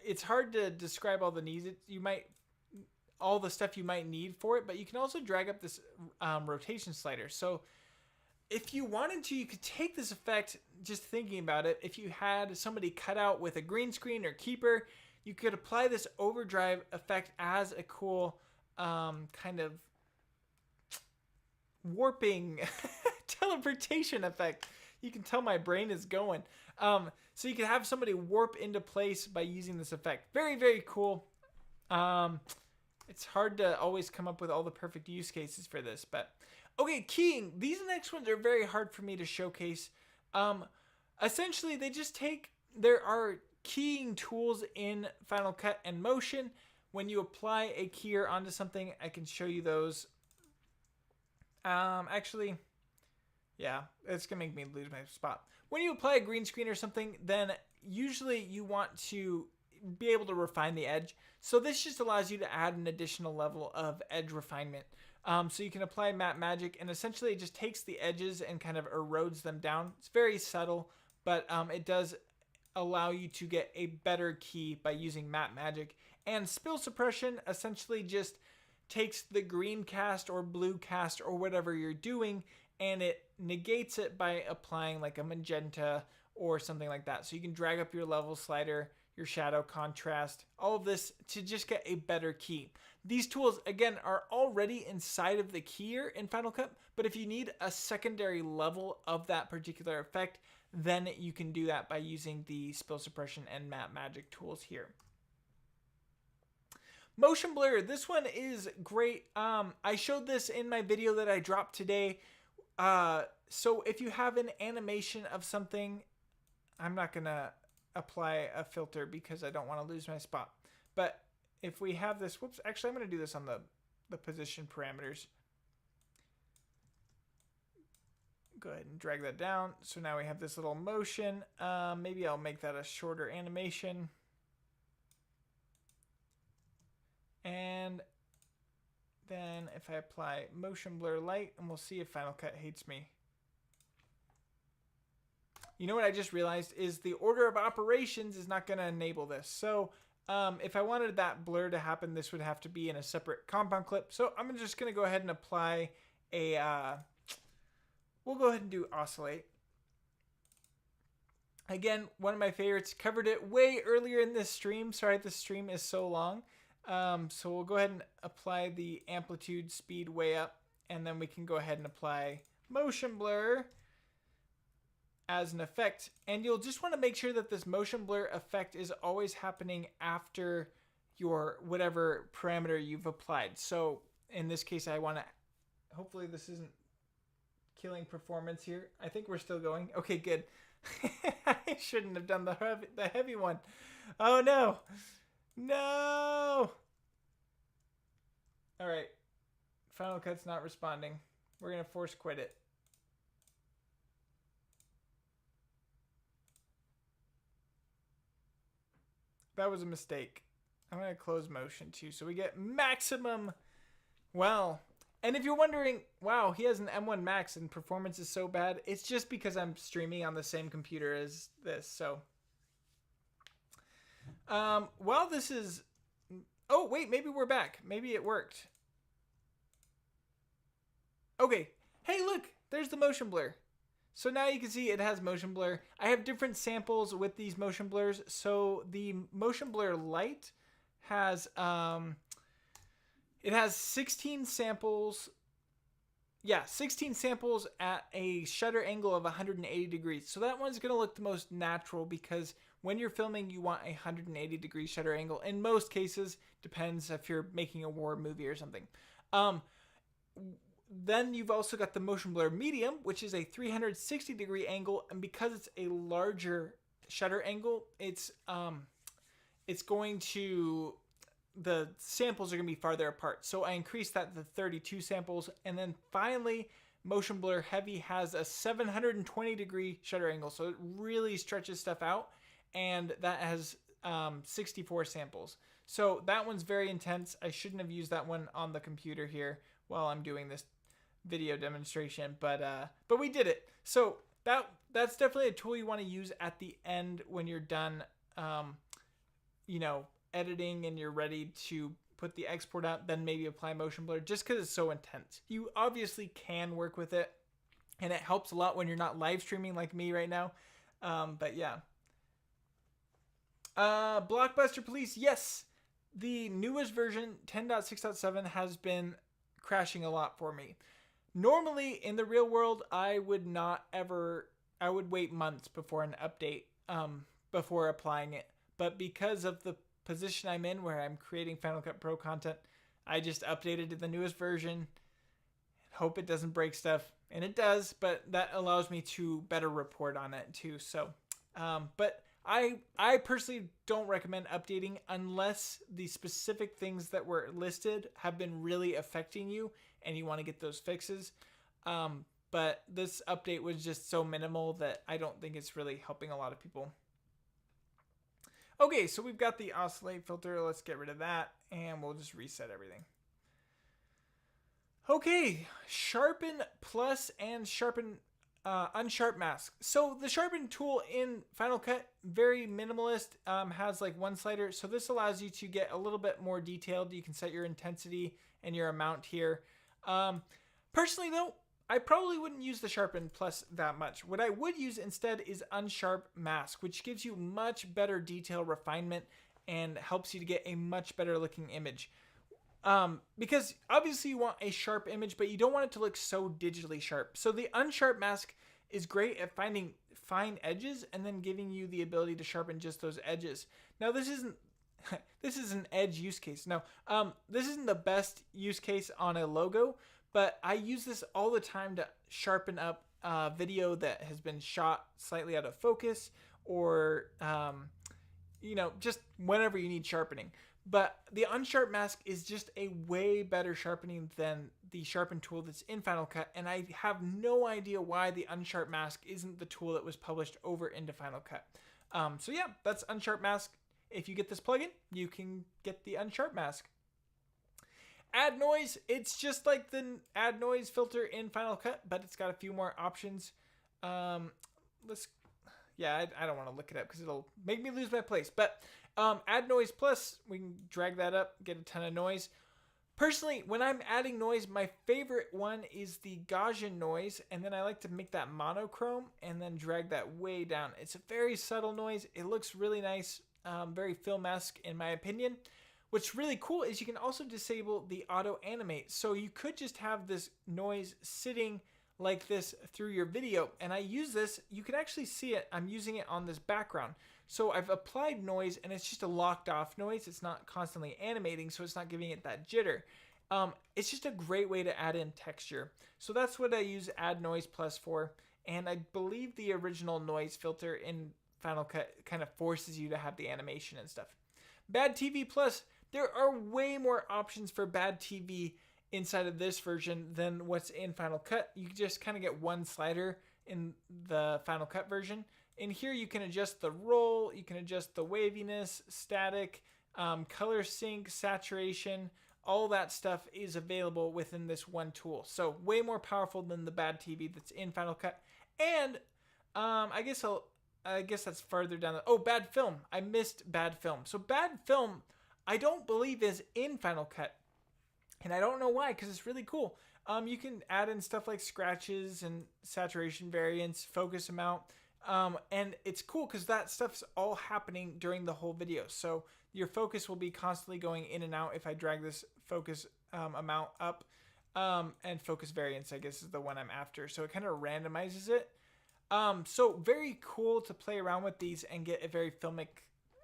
It's hard to describe all the needs. All the stuff you might need for it, but you can also drag up this rotation slider. So if you wanted to, you could take this effect, just thinking about it, if you had somebody cut out with a green screen or keeper, you could apply this overdrive effect as a cool kind of warping teleportation effect. You can tell my brain is going. So you can have somebody warp into place by using this effect. Very, very cool. It's hard to always come up with all the perfect use cases for this, but okay, keying. These next ones are very hard for me to showcase. Essentially, there are keying tools in Final Cut and Motion. When you apply a keyer onto something, I can show you those. Actually, yeah, it's gonna make me lose my spot. When you apply a green screen or something, then usually you want to be able to refine the edge. So this just allows you to add an additional level of edge refinement. So you can apply Matte Magic, and essentially it just takes the edges and kind of erodes them down. It's very subtle, but it does allow you to get a better key by using Matte Magic. And Spill Suppression essentially just takes the green cast or blue cast or whatever you're doing, and it negates it by applying like a magenta or something like that. So you can drag up your level slider, your shadow contrast, all of this to just get a better key. These tools, again, are already inside of the keyer in Final Cut, but if you need a secondary level of that particular effect, then you can do that by using the Spill Suppression and Matte Magic tools here. Motion Blur, this one is great. I showed this in my video that I dropped today. So if you have an animation of something, I'm not going to apply a filter because I don't want to lose my spot. But if we have this, whoops, actually I'm going to do this on the position parameters. Go ahead and drag that down. So now we have this little motion. Maybe I'll make that a shorter animation. And then if I apply Motion Blur Light, and we'll see if Final Cut hates me. You know what I just realized is the order of operations is not going to enable this. So if I wanted that blur to happen, this would have to be in a separate compound clip. So I'm just going to go ahead and apply we'll go ahead and do Oscillate. Again, one of my favorites. Covered it way earlier in this stream. Sorry, this stream is so long. So we'll go ahead and apply the amplitude speed way up, and then we can go ahead and apply Motion Blur as an effect. And you'll just want to make sure that this Motion Blur effect is always happening after your whatever parameter you've applied. So in this case, I want to, hopefully this isn't killing performance here. I think we're still going. Okay, good. I shouldn't have done the heavy one. Oh no. No! Alright. Final Cut's not responding. We're going to force quit it. That was a mistake. I'm going to close motion too, so we get maximum. Well, and if you're wondering, wow, he has an M1 Max and performance is so bad, it's just because I'm streaming on the same computer as this, so. Well, this is, oh, wait, maybe we're back. Maybe it worked. Okay. Hey, look, there's the motion blur. So now you can see it has motion blur. I have different samples with these motion blurs. So the motion blur light has it has 16 samples. Yeah, 16 samples at a shutter angle of 180 degrees. So that one's going to look the most natural because when you're filming, you want a 180 degree shutter angle. In most cases, depends if you're making a war movie or something. Then you've also got the motion blur medium, which is a 360 degree angle, and because it's a larger shutter angle, it's going to, the samples are going to be farther apart. So I increased that to 32 samples, and then finally motion blur heavy has a 720 degree shutter angle, so it really stretches stuff out, and that has 64 samples. So that one's very intense. I shouldn't have used that one on the computer here while I'm doing this video demonstration, but we did it. So that's definitely a tool you want to use at the end when you're done editing and you're ready to put the export out. Then maybe apply motion blur, just because it's so intense. You obviously can work with it, and it helps a lot when you're not live streaming like me right now. But yeah. Blockbuster Police, yes, the newest version 10.6.7 has been crashing a lot for me. Normally in the real world, I would wait months before an update, before applying it. But because of the position I'm in where I'm creating Final Cut Pro content, I just updated to the newest version. Hope it doesn't break stuff, and it does, but that allows me to better report on it too. So, but I personally don't recommend updating unless the specific things that were listed have been really affecting you and you want to get those fixes. But this update was just so minimal that I don't think it's really helping a lot of people. Okay, so we've got the Oscillate filter. Let's get rid of that, and we'll just reset everything. Okay, Sharpen Plus and Sharpen Unsharp Mask. So the Sharpen tool in Final Cut, very minimalist, has like one slider. So this allows you to get a little bit more detailed. You can set your intensity and your amount here. Personally though, I probably wouldn't use the Sharpen Plus that much. What I would use instead is Unsharp Mask, which gives you much better detail refinement and helps you to get a much better looking image. Because obviously you want a sharp image, but you don't want it to look so digitally sharp. So the Unsharp Mask is great at finding fine edges and then giving you the ability to sharpen just those edges. Now this isn't this is an edge use case. No, this isn't the best use case on a logo, but I use this all the time to sharpen up video that has been shot slightly out of focus, or just whenever you need sharpening. But the Unsharp Mask is just a way better sharpening than the Sharpen tool that's in Final Cut, and I have no idea why the Unsharp Mask isn't the tool that was published over into Final Cut. So yeah, that's Unsharp Mask. If you get this plugin, you can get the Unsharp Mask. Add noise, it's just like the add noise filter in Final Cut, but it's got a few more options. I don't want to look it up because it'll make me lose my place. But add noise plus, we can drag that up, get a ton of noise. Personally, when I'm adding noise, my favorite one is the Gaussian noise, and then I like to make that monochrome and then drag that way down. It's a very subtle noise. It looks really nice, very film-esque in my opinion. What's really cool is you can also disable the auto animate. So you could just have this noise sitting like this through your video. And I use this, you can actually see it. I'm using it on this background. So I've applied noise and it's just a locked off noise. It's not constantly animating, so it's not giving it that jitter. It's just a great way to add in texture. So that's what I use Add Noise Plus for. And I believe the original noise filter in Final Cut kind of forces you to have the animation and stuff. Bad TV Plus, there are way more options for Bad TV inside of this version than what's in Final Cut. You just kind of get one slider in the Final Cut version. In here, you can adjust the roll, you can adjust the waviness, static, color sync, saturation. All that stuff is available within this one tool. So way more powerful than the Bad TV that's in Final Cut. And I guess that's farther down. Bad Film. I missed Bad Film. So Bad Film, I don't believe is in Final Cut. And I don't know why, because it's really cool. You can add in stuff like scratches and saturation variance, focus amount. And it's cool because that stuff's all happening during the whole video. So your focus will be constantly going in and out if I drag this focus amount up. And focus variance, I guess, is the one I'm after. So it kind of randomizes it. So very cool to play around with these and get a very filmic,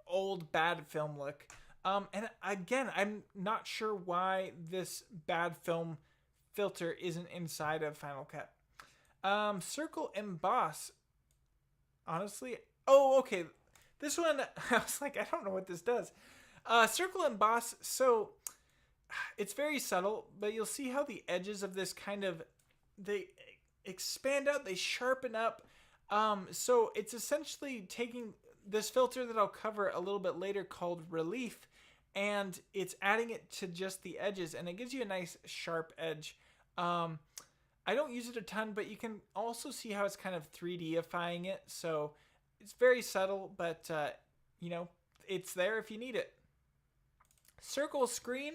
old bad film look. And again, I'm not sure why this bad film filter isn't inside of Final Cut. Circle Emboss. Honestly, oh, okay. This one, I was like, I don't know what this does. Circle Emboss, so it's very subtle, but you'll see how the edges of this kind of, they expand out, they sharpen up. So it's essentially taking this filter that I'll cover a little bit later called Relief, and it's adding it to just the edges, and it gives you a nice sharp edge. I don't use it a ton, but you can also see how it's kind of 3D-ifying it. So it's very subtle, but you know, it's there if you need it. Circle Screen,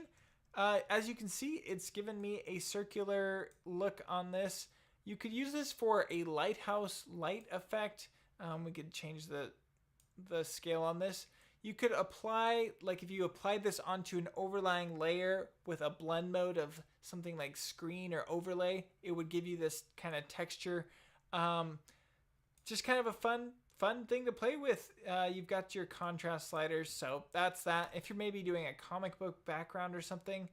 as you can see, it's given me a circular look on this. You could use this for a lighthouse light effect. We could change the scale on this. You could apply, like if you applied this onto an overlying layer with a blend mode of something like screen or overlay, it would give you this kind of texture. Just kind of a fun thing to play with. You've got your contrast sliders, so that's that. If you're maybe doing a comic book background or something.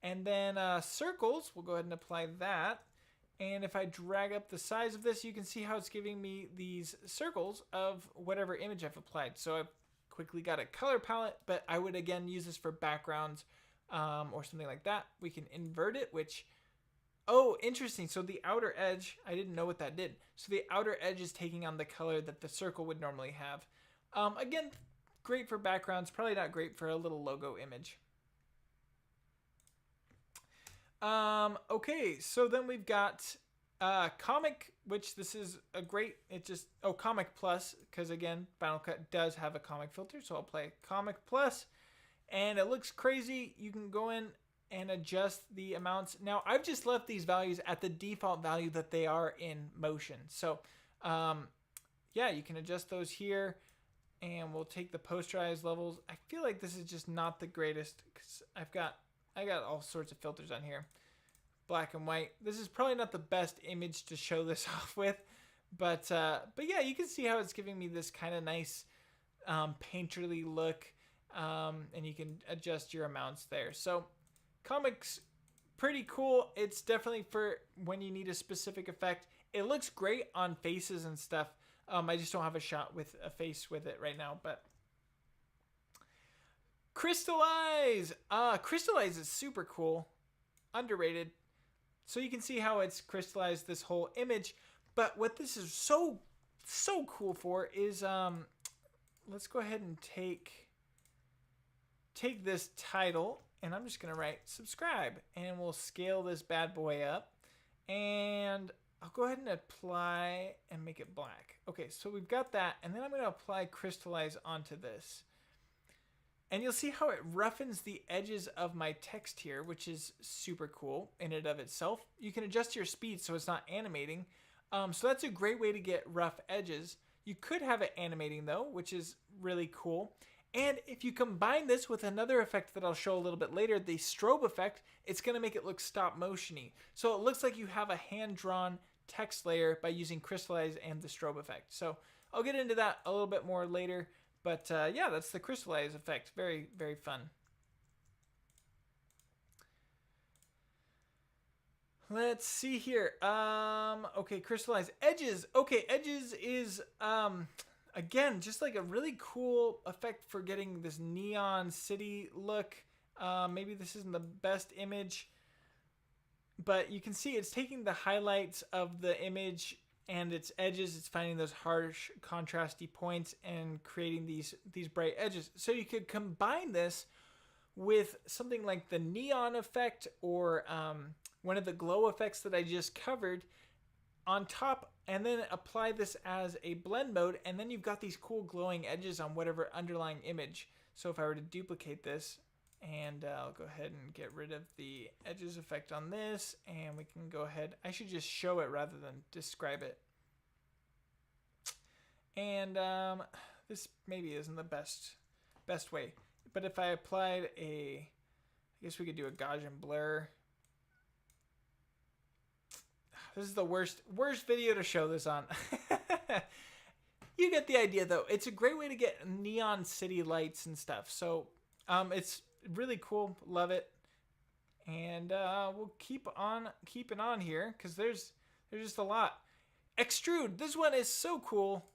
And then circles, we'll go ahead and apply that. And if I drag up the size of this, you can see how it's giving me these circles of whatever image I've applied. So I've quickly got a color palette, but I would again use this for backgrounds or something like that. We can invert it, which, oh, interesting. So the outer edge, I didn't know what that did. So the outer edge is taking on the color that the circle would normally have. Again, great for backgrounds, probably not great for a little logo image. Okay, so then we've got Comic, which this is a great, it just, oh, Comic Plus, because again, Final Cut does have a comic filter, so I'll play Comic Plus, and it looks crazy. You can go in and adjust the amounts. Now, I've just left these values at the default value that they are in motion. So, yeah, you can adjust those here, and we'll take the posterize levels. I feel like this is just not the greatest, because I got all sorts of filters on here. Black and white. This is probably not the best image to show this off with, but yeah, you can see how it's giving me this kind of nice painterly look, and you can adjust your amounts there. So Comic's pretty cool. It's definitely for when you need a specific effect. It looks great on faces and stuff. I just don't have a shot with a face with it right now, but Crystallize! Crystallize is super cool. Underrated. So you can see how it's crystallized this whole image. But what this is so cool for is, let's go ahead and take this title, and I'm just going to write subscribe, and we'll scale this bad boy up. And I'll go ahead and apply and make it black. Okay, so we've got that, and then I'm going to apply Crystallize onto this. And you'll see how it roughens the edges of my text here, which is super cool in and of itself. You can adjust your speed so it's not animating. So that's a great way to get rough edges. You could have it animating though, which is really cool. And if you combine this with another effect that I'll show a little bit later, the strobe effect, it's going to make it look stop motion-y. So it looks like you have a hand-drawn text layer by using Crystallize and the strobe effect. So I'll get into that a little bit more later. But yeah, that's the Crystallize effect. Very, very fun. Let's see here. Okay, Crystallize. Edges. Okay, edges is, again, just like a really cool effect for getting this neon city look. Maybe this isn't the best image, but you can see it's taking the highlights of the image and its edges, it's finding those harsh, contrasty points and creating these bright edges. So you could combine this with something like the neon effect or one of the glow effects that I just covered on top, and then apply this as a blend mode, and then you've got these cool glowing edges on whatever underlying image. So if I were to duplicate this And I'll go ahead and get rid of the edges effect on this, and we can go ahead. I should just show it rather than describe it. And this maybe isn't the best way, but if I applied I guess we could do a Gaussian blur. This is the worst video to show this on. You get the idea though. It's a great way to get neon city lights and stuff. So it's really cool. Love it. And we'll keep on keeping on here because there's just a lot. Extrude. This one is so cool.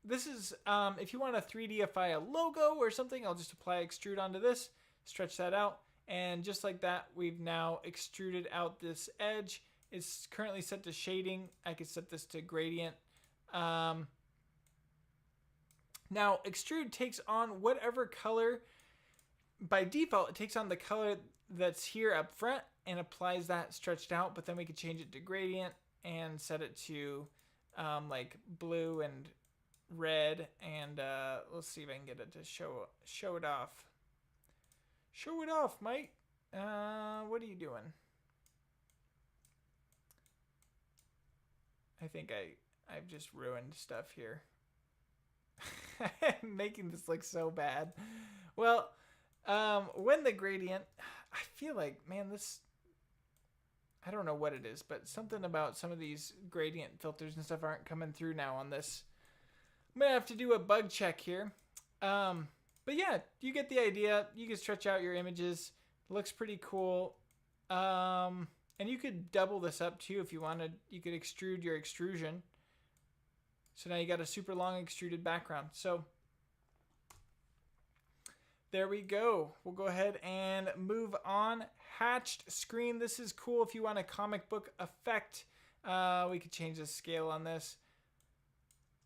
This is if you want to 3Dify a logo or something, I'll just apply extrude onto this, stretch that out, and just like that, we've now extruded out this edge. It's currently set to shading. I could set this to gradient. Now, extrude takes on whatever color. By default, it takes on the color that's here up front and applies that stretched out, but then we could change it to gradient and set it to like blue and red, and let's see if I can get it to show it off. Show it off, Mike. What are you doing? I think I've just ruined stuff here. I'm making this look so bad. Well, when the gradient, I feel like, man, this, I don't know what it is, but something about some of these gradient filters and stuff aren't coming through now on this. I'm gonna have to do a bug check here. But yeah, you get the idea. You can stretch out your images. It looks pretty cool. And you could double this up too if you wanted. You could extrude your extrusion. So now you got a super long extruded background. So there we go. We'll go ahead and move on. Hatched screen. This is cool if you want a comic book effect. We could change the scale on this.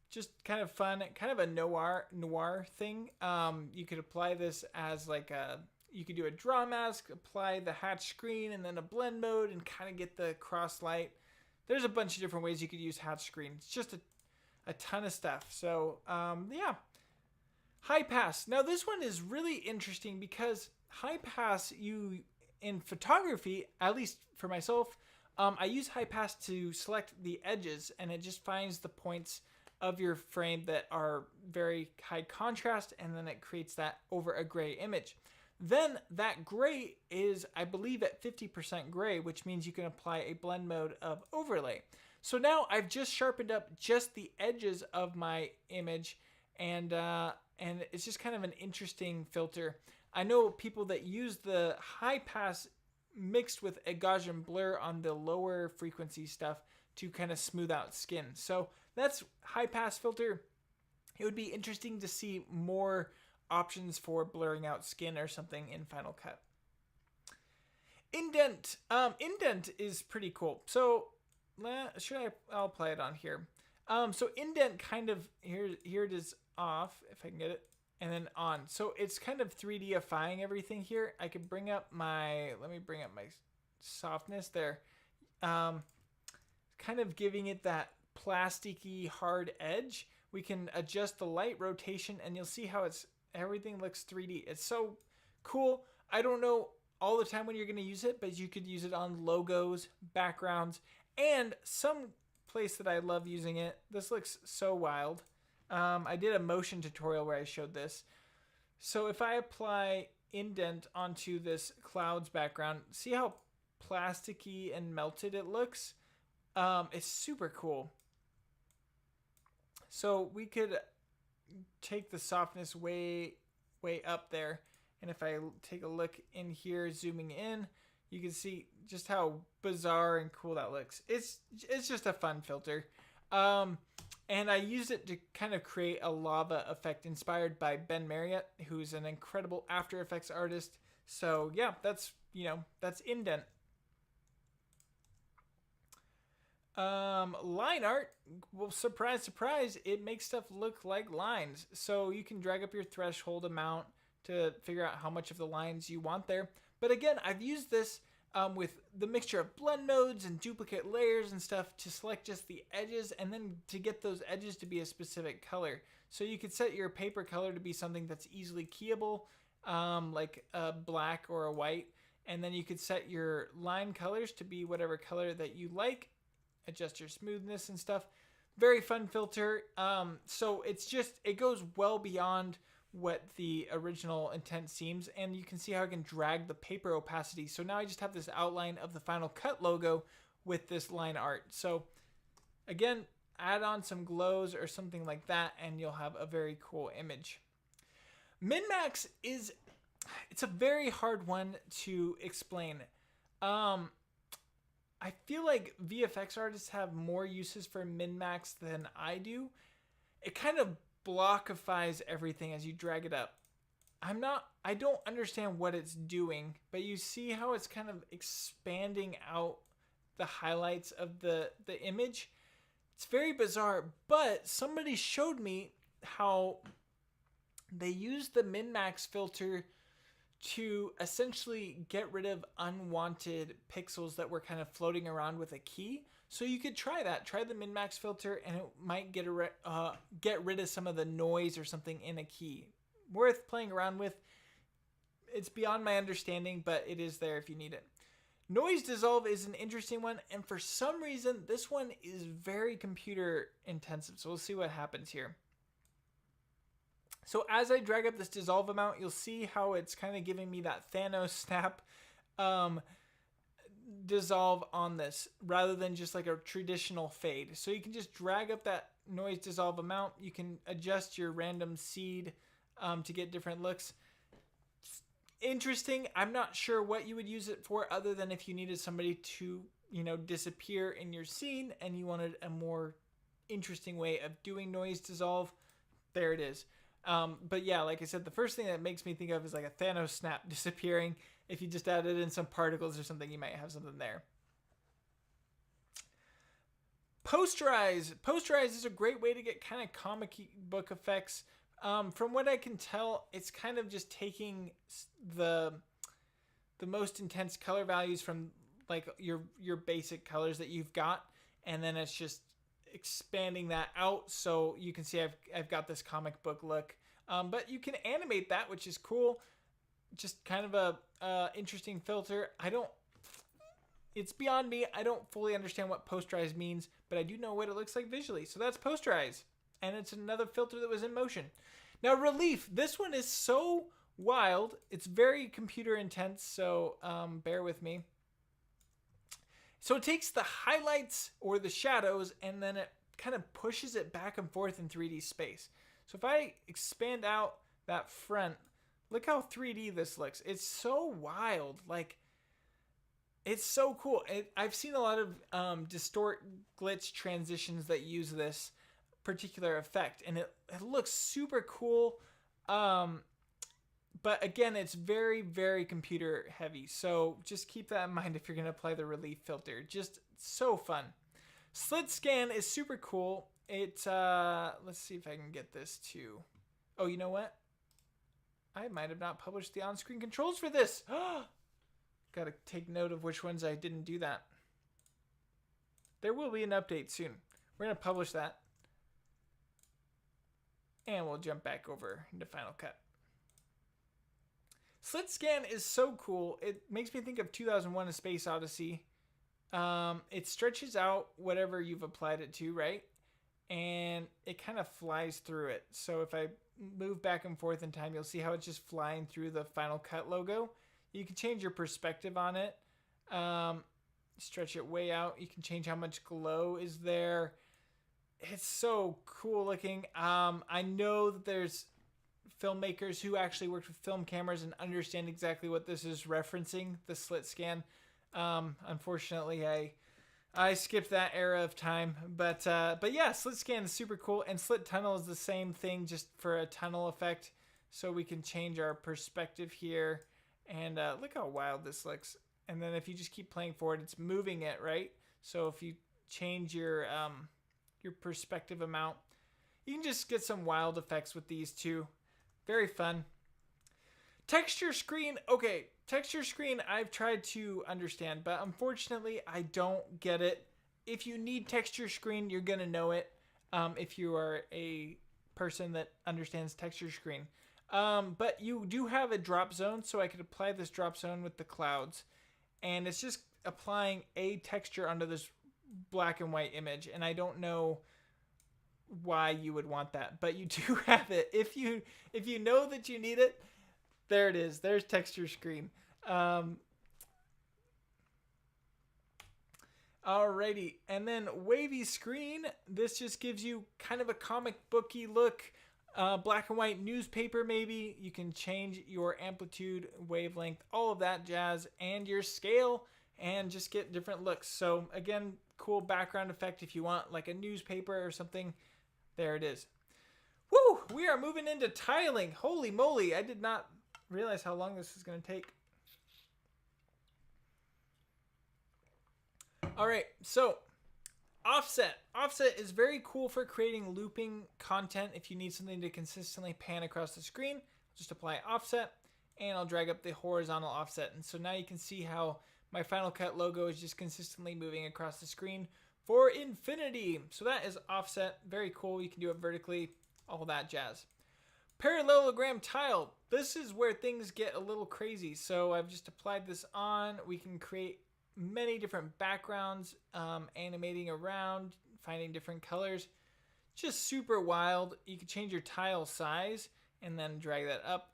Just kind of fun, kind of a noir thing. You could apply this as like you could do a draw mask, apply the hatch screen, and then a blend mode, and kind of get the cross light. There's a bunch of different ways you could use hatch screen. It's just a ton of stuff. So yeah, high pass. Now this one is really interesting because high pass, you in photography, at least for myself, I use high pass to select the edges, and it just finds the points of your frame that are very high contrast, and then it creates that over a gray image. Then that gray is, I believe, at 50% gray, which means you can apply a blend mode of overlay. So now I've just sharpened up just the edges of my image, and it's just kind of an interesting filter. I know people that use the high pass mixed with a Gaussian blur on the lower frequency stuff to kind of smooth out skin. So that's high pass filter. It would be interesting to see more options for blurring out skin or something in Final Cut. Indent. Indent is pretty cool. So I'll apply it on here. So indent kind of, here it is off, if I can get it, and then on. So it's kind of 3Difying everything here. I could bring up let me bring up my softness there. Kind of giving it that plasticky hard edge. We can adjust the light rotation, and you'll see how everything looks 3D. It's so cool. I don't know all the time when you're going to use it, but you could use it on logos, backgrounds, and some place that I love using it. This looks so wild. I did a motion tutorial where I showed this. So if I apply indent onto this clouds background, see how plasticky and melted it looks? It's super cool. So we could take the softness way up there, and if I take a look in here, zooming in, you can see just how bizarre and cool that looks. It's just a fun filter, and I used it to kind of create a lava effect inspired by Ben Marriott, who's an incredible After Effects artist. So yeah, that's indent. Line art, well, surprise, it makes stuff look like lines. So you can drag up your threshold amount to figure out how much of the lines you want there. But again, I've used this with the mixture of blend modes and duplicate layers and stuff to select just the edges, and then to get those edges to be a specific color. So you could set your paper color to be something that's easily keyable, like a black or a white. And then you could set your line colors to be whatever color that you like, adjust your smoothness and stuff. Very fun filter. So it's just, it goes well beyond what the original intent seems, and you can see how I can drag the paper opacity. So now I just have this outline of the Final Cut logo with this line art. So again, add on some glows or something like that, and you'll have a very cool image. Min-max is, it's a very hard one to explain. I feel like VFX artists have more uses for min-max than I do. It kind of blockifies everything as you drag it up. I don't understand what it's doing, but you see how it's kind of expanding out the highlights of the image. It's very bizarre, but somebody showed me how they used the min-max filter to essentially get rid of unwanted pixels that were kind of floating around with a key. So you could try that. Try the min-max filter, and it might get rid of some of the noise or something in a key. Worth playing around with. It's beyond my understanding, but it is there if you need it. Noise dissolve is an interesting one, and for some reason, this one is very computer intensive. So we'll see what happens here. So as I drag up this dissolve amount, you'll see how it's kind of giving me that Thanos snap dissolve on this rather than just like a traditional fade. So you can just drag up that noise dissolve amount. You can adjust your random seed to get different looks. Interesting. I'm not sure what you would use it for other than if you needed somebody to, you know, disappear in your scene and you wanted a more interesting way of doing noise dissolve. There it is. But yeah, like I said, the first thing that makes me think of is like a Thanos snap disappearing. If you just added in some particles or something, you might have something there. Posterize. Posterize is a great way to get kind of comic book effects. From what I can tell, it's kind of just taking the most intense color values from like your basic colors that you've got, and then it's just expanding that out so you can see I've got this comic book look. But you can animate that, which is cool. Just kind of a interesting filter. It's beyond me. I don't fully understand what posterize means, but I do know what it looks like visually. So that's posterize. And it's another filter that was in motion. Now relief. This one is so wild. It's very computer intense, so bear with me. So it takes the highlights or the shadows and then it kind of pushes it back and forth in 3D space. So if I expand out that front, look how 3D this looks. It's so wild. Like, it's so cool. I've seen a lot of distort glitch transitions that use this particular effect, and it looks super cool. But again, it's very, very computer heavy. So just keep that in mind if you're going to apply the relief filter. Just so fun. Slit scan is super cool. Let's see if I can get this to, oh, you know what? I might have not published the on-screen controls for this. Got to take note of which ones I didn't do that. There will be an update soon. We're going to publish that. And we'll jump back over into Final Cut. Slit scan is so cool. It makes me think of 2001: A Space Odyssey. It stretches out whatever you've applied it to, right? And it kind of flies through it. So if I move back and forth in time, you'll see how it's just flying through the Final Cut logo. You can change your perspective on it. Stretch it way out. You can change how much glow is there. It's so cool looking. I know that there's filmmakers who actually worked with film cameras and understand exactly what this is referencing, the slit scan. Unfortunately, I skipped that era of time, but yeah, slit scan is super cool, and slit tunnel is the same thing, just for a tunnel effect, so we can change our perspective here, and look how wild this looks. And then if you just keep playing forward, it's moving it, right? So if you change your perspective amount, you can just get some wild effects with these two. Very fun. Texture screen. Okay, texture screen I've tried to understand, but unfortunately I don't get it. If you need texture screen, you're going to know it if you are a person that understands texture screen. But you do have a drop zone, so I could apply this drop zone with the clouds. And it's just applying a texture onto this black and white image. And I don't know why you would want that, but you do have it. If you know that you need it, there it is. There's texture screen. Alrighty, and then wavy screen. This just gives you kind of a comic booky look, black and white newspaper maybe. You can change your amplitude, wavelength, all of that jazz, and your scale, and just get different looks. So again, cool background effect if you want like a newspaper or something. There it is. Woo! We are moving into tiling. Holy moly, I did not realize how long this is going to take. All right, so offset. Offset is very cool for creating looping content. If you need something to consistently pan across the screen, just apply offset, and I'll drag up the horizontal offset. And so now you can see how my Final Cut logo is just consistently moving across the screen for infinity. So that is offset. Very cool. You can do it vertically, all that jazz. Parallelogram tile. This is where things get a little crazy. So I've just applied this on. We can create many different backgrounds, animating around, finding different colors. Just super wild. You can change your tile size and then drag that up.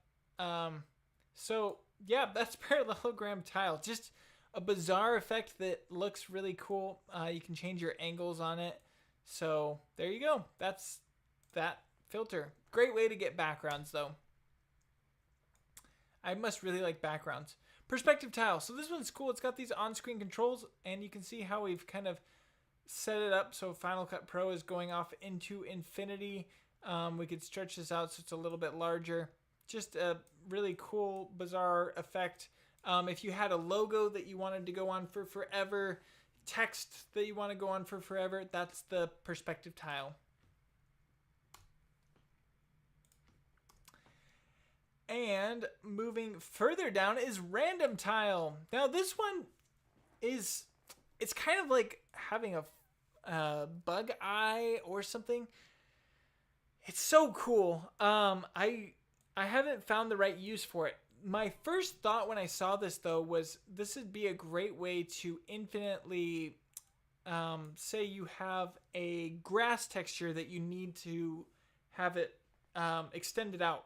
So yeah, that's parallelogram tile. Just a bizarre effect that looks really cool. You can change your angles on it. So there you go. That's that filter. Great way to get backgrounds though. I must really like backgrounds. Perspective tile. So this one's cool. It's got these on-screen controls, and you can see how we've kind of set it up. So Final Cut Pro is going off into infinity. We could stretch this out so it's a little bit larger. Just a really cool, bizarre effect. If you had a logo that you wanted to go on for forever, text that you want to go on for forever, that's the perspective tile. And moving further down is random tile. Now this one is, it's kind of like having a bug eye or something. It's so cool. I haven't found the right use for it. My first thought when I saw this though was this would be a great way to infinitely, say you have a grass texture that you need to have it extended out.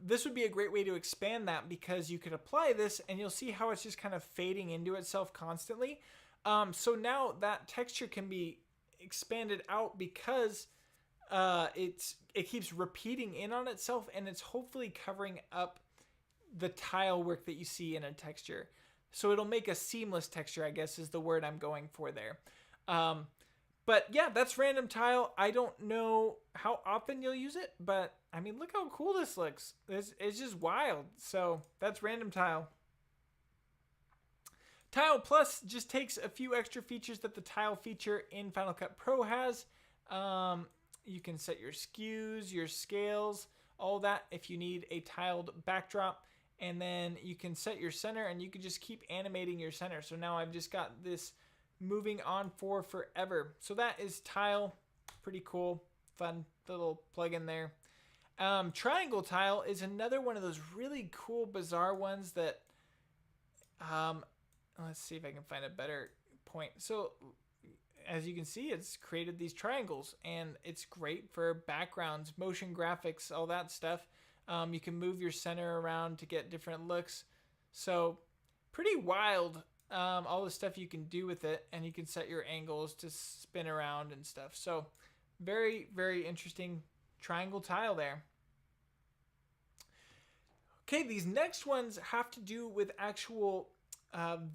This would be a great way to expand that because you could apply this and you'll see how it's just kind of fading into itself constantly. So now that texture can be expanded out because it keeps repeating in on itself, and it's hopefully covering up the tile work that you see in a texture. So it'll make a seamless texture, I guess is the word I'm going for there. But yeah, that's random tile. I don't know how often you'll use it, but I mean, look how cool this looks. It's just wild. So that's random tile. Tile Plus just takes a few extra features that the tile feature in Final Cut Pro has. You can set your skews, your scales, all that if you need a tiled backdrop. And then you can set your center, and you can just keep animating your center. So now I've just got this moving on for forever. So that is tile. Pretty cool. Fun little plug-in there. Triangle tile is another one of those really cool, bizarre ones that, let's see if I can find a better point. So as you can see, it's created these triangles, and it's great for backgrounds, motion graphics, all that stuff. You can move your center around to get different looks. So pretty wild, all the stuff you can do with it, and you can set your angles to spin around and stuff. So very, very interesting triangle tile there. Okay, these next ones have to do with actual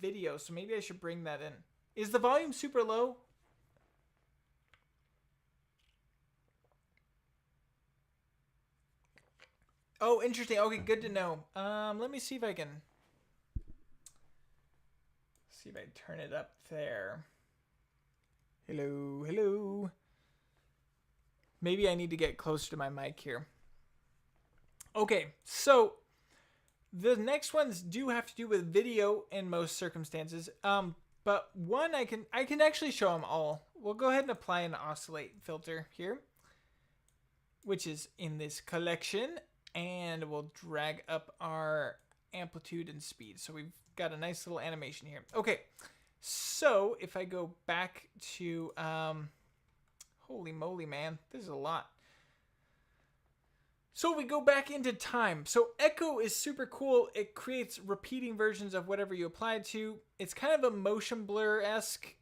video, so maybe I should bring that in. Is the volume super low? Oh, interesting. Okay, good to know. Let me see if I can turn it up there. Hello, hello. Maybe I need to get closer to my mic here. Okay, so the next ones do have to do with video in most circumstances. But one I can actually show them all. We'll go ahead and apply an Oscillate filter here. which is in this collection, and we'll drag up our amplitude and speed. So we've got a nice little animation here. Okay, so if I go back to, holy moly, man, this is a lot. So we go back into time. So echo is super cool. It creates repeating versions of whatever you apply it to. It's kind of a motion blur-esque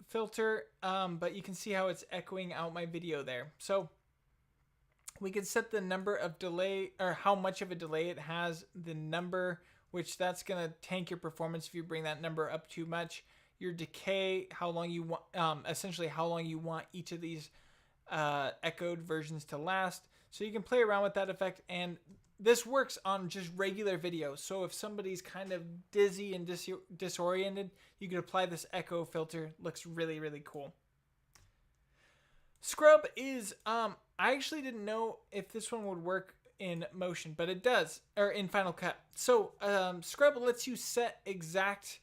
filter, but you can see how it's echoing out my video there. So we can set the number of delay, or how much of a delay it has, the number, which that's going to tank your performance if you bring that number up too much. Your decay, how long you want, essentially how long you want each of these echoed versions to last. So you can play around with that effect, and this works on just regular video. So if somebody's kind of dizzy and disoriented, you can apply this echo filter. Looks really, really cool. Scrub is, I actually didn't know if this one would work in Motion, but it does, or in Final Cut. So Scrub lets you set exact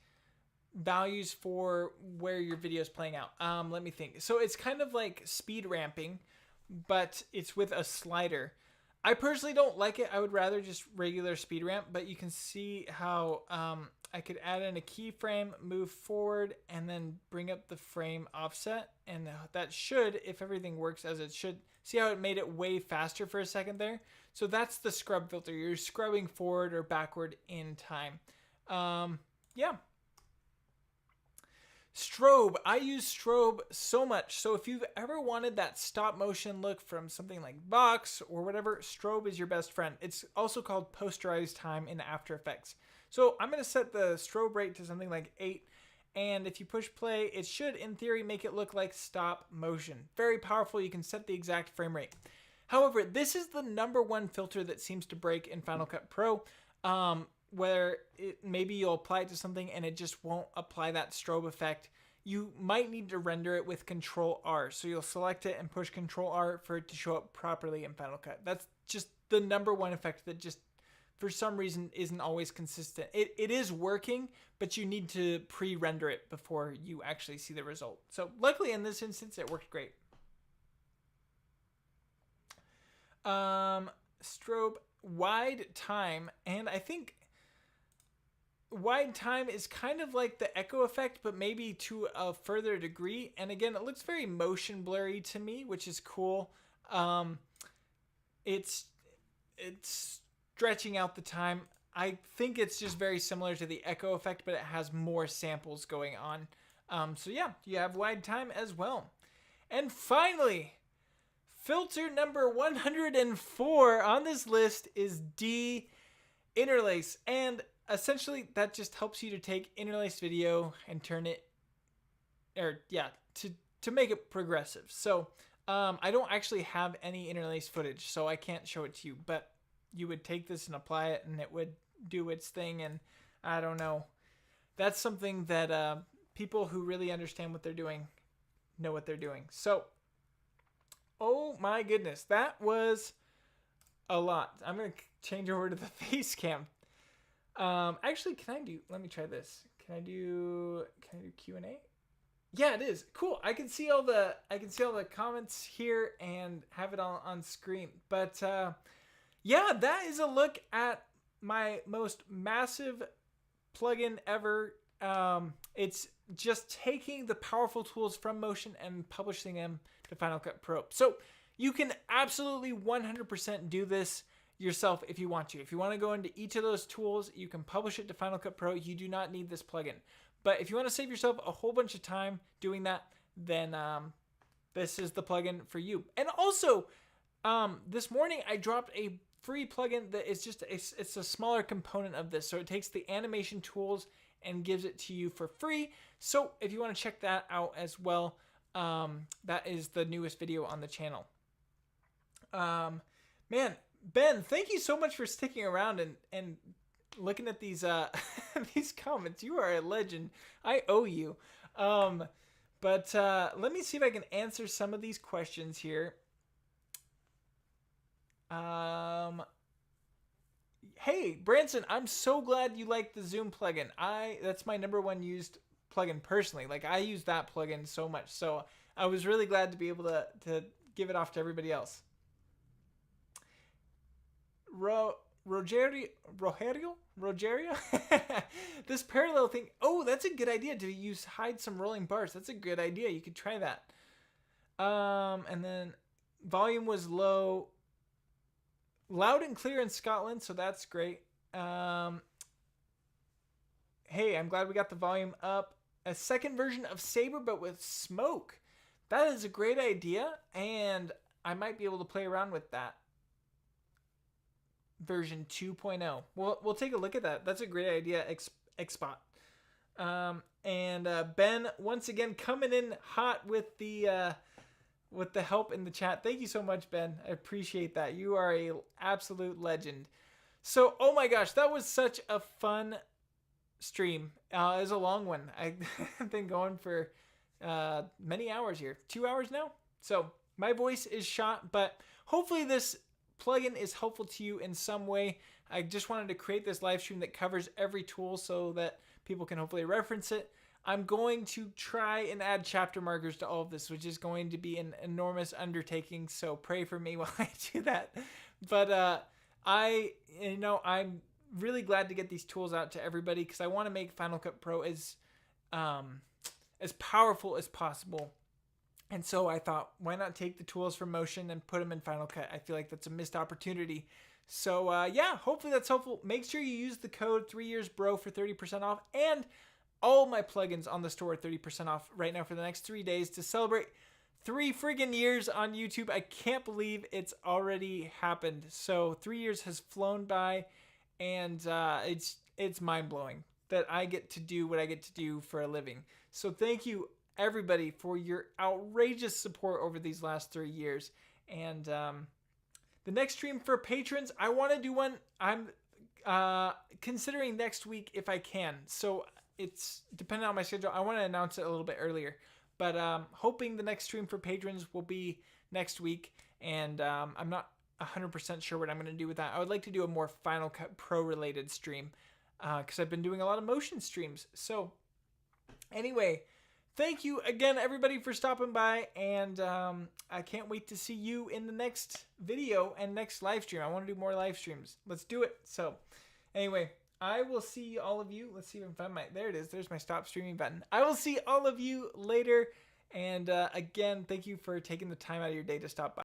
values for where your video is playing out. Let me think. So it's kind of like speed ramping, but it's with a slider. I personally don't like it. I would rather just regular speed ramp, but you can see how I could add in a keyframe, move forward, and then bring up the frame offset. And that should, if everything works as it should, see how it made it way faster for a second there? So that's the scrub filter. You're scrubbing forward or backward in time. Yeah. Strobe. I use strobe so much. So if you've ever wanted that stop motion look from something like Box or whatever, strobe is your best friend. It's also called posterized time in After Effects. So I'm going to set the strobe rate to something like 8. And if you push play, it should, in theory, make it look like stop motion. Very powerful. You can set the exact frame rate. However, this is the #1 filter that seems to break in Final Cut Pro. Where maybe you'll apply it to something and it just won't apply that strobe effect. You might need to render it with Control R. So you'll select it and push Control R for it to show up properly in Final Cut. That's just the #1 effect that just, for some reason, isn't always consistent. It is working, but you need to pre-render it before you actually see the result. So luckily in this instance, it worked great. Strobe wide time, and I think wide time is kind of like the echo effect, but maybe to a further degree. And again, it looks very motion blurry to me, which is cool. It's stretching out the time. I think it's just very similar to the echo effect, but it has more samples going on. So yeah, you have wide time as well. And finally, filter number 104 on this list is de-interlace. And essentially, that just helps you to take interlaced video and turn it, or yeah, to make it progressive. So I don't actually have any interlaced footage, so I can't show it to you, but you would take this and apply it and it would do its thing. And I don't know, that's something that people who really understand what they're doing know what they're doing. So, oh my goodness, that was a lot. I'm going to change over to the face cam. Actually, let me try this. Can I do Q&A? Yeah, it is. Cool. I can see all the comments here and have it all on screen. But yeah, that is a look at my most massive plugin ever. It's just taking the powerful tools from Motion and publishing them to Final Cut Pro. So you can absolutely 100% do this yourself if you want to. If you want to go into each of those tools, you can publish it to Final Cut Pro. You do not need this plugin. But if you want to save yourself a whole bunch of time doing that, then this is the plugin for you. And also, this morning I dropped a free plugin that is just it's a smaller component of this. So it takes the animation tools and gives it to you for free. So if you want to check that out as well, that is the newest video on the channel. Man, Ben, thank you so much for sticking around and looking at these these comments. You are a legend. I owe you. But let me see if I can answer some of these questions here. Hey, Branson, I'm so glad you like the Zoom plugin. That's my #1 used plugin personally. Like, I use that plugin so much. So I was really glad to be able to give it off to everybody else. Rogerio? This parallel thing. Oh, that's a good idea to hide some rolling bars. That's a good idea. You could try that. And then volume was low. Loud and clear in Scotland, so that's great. Hey, I'm glad we got the volume up. A second version of Saber, but with smoke. That is a great idea, and I might be able to play around with that. Version 2.0. We'll take a look at that. That's a great idea, Xbot. And Ben, once again, coming in hot with the help in the chat. Thank you so much, Ben. I appreciate that. You are a absolute legend. So, oh my gosh, that was such a fun stream. It was a long one. I've been going for many hours here. 2 hours now. So my voice is shot, but hopefully this plugin is helpful to you in some way. I just wanted to create this live stream that covers every tool so that people can hopefully reference it. I'm going to try and add chapter markers to all of this, which is going to be an enormous undertaking. So pray for me while I do that. But I'm really glad to get these tools out to everybody because I want to make Final Cut Pro as powerful as possible. And so I thought, why not take the tools from Motion and put them in Final Cut? I feel like that's a missed opportunity. So yeah, hopefully that's helpful. Make sure you use the code 3yearsbro for 30% off, and all my plugins on the store are 30% off right now for the next 3 days to celebrate 3 friggin' years on YouTube. I can't believe it's already happened. So 3 years has flown by, and it's mind-blowing that I get to do what I get to do for a living. So thank you, everybody, for your outrageous support over these last 3 years. And the next stream for patrons, I want to do one. I'm considering next week if I can. So it's depending on my schedule. I want to announce it a little bit earlier. But hoping the next stream for patrons will be next week. And I'm not 100% sure what I'm going to do with that. I would like to do a more Final Cut Pro related stream because I've been doing a lot of motion streams. So anyway, thank you again, everybody, for stopping by. And I can't wait to see you in the next video and next live stream. I want to do more live streams. Let's do it. So anyway, I will see all of you. Let's see if I can find there it is. There's my stop streaming button. I will see all of you later. And again, thank you for taking the time out of your day to stop by.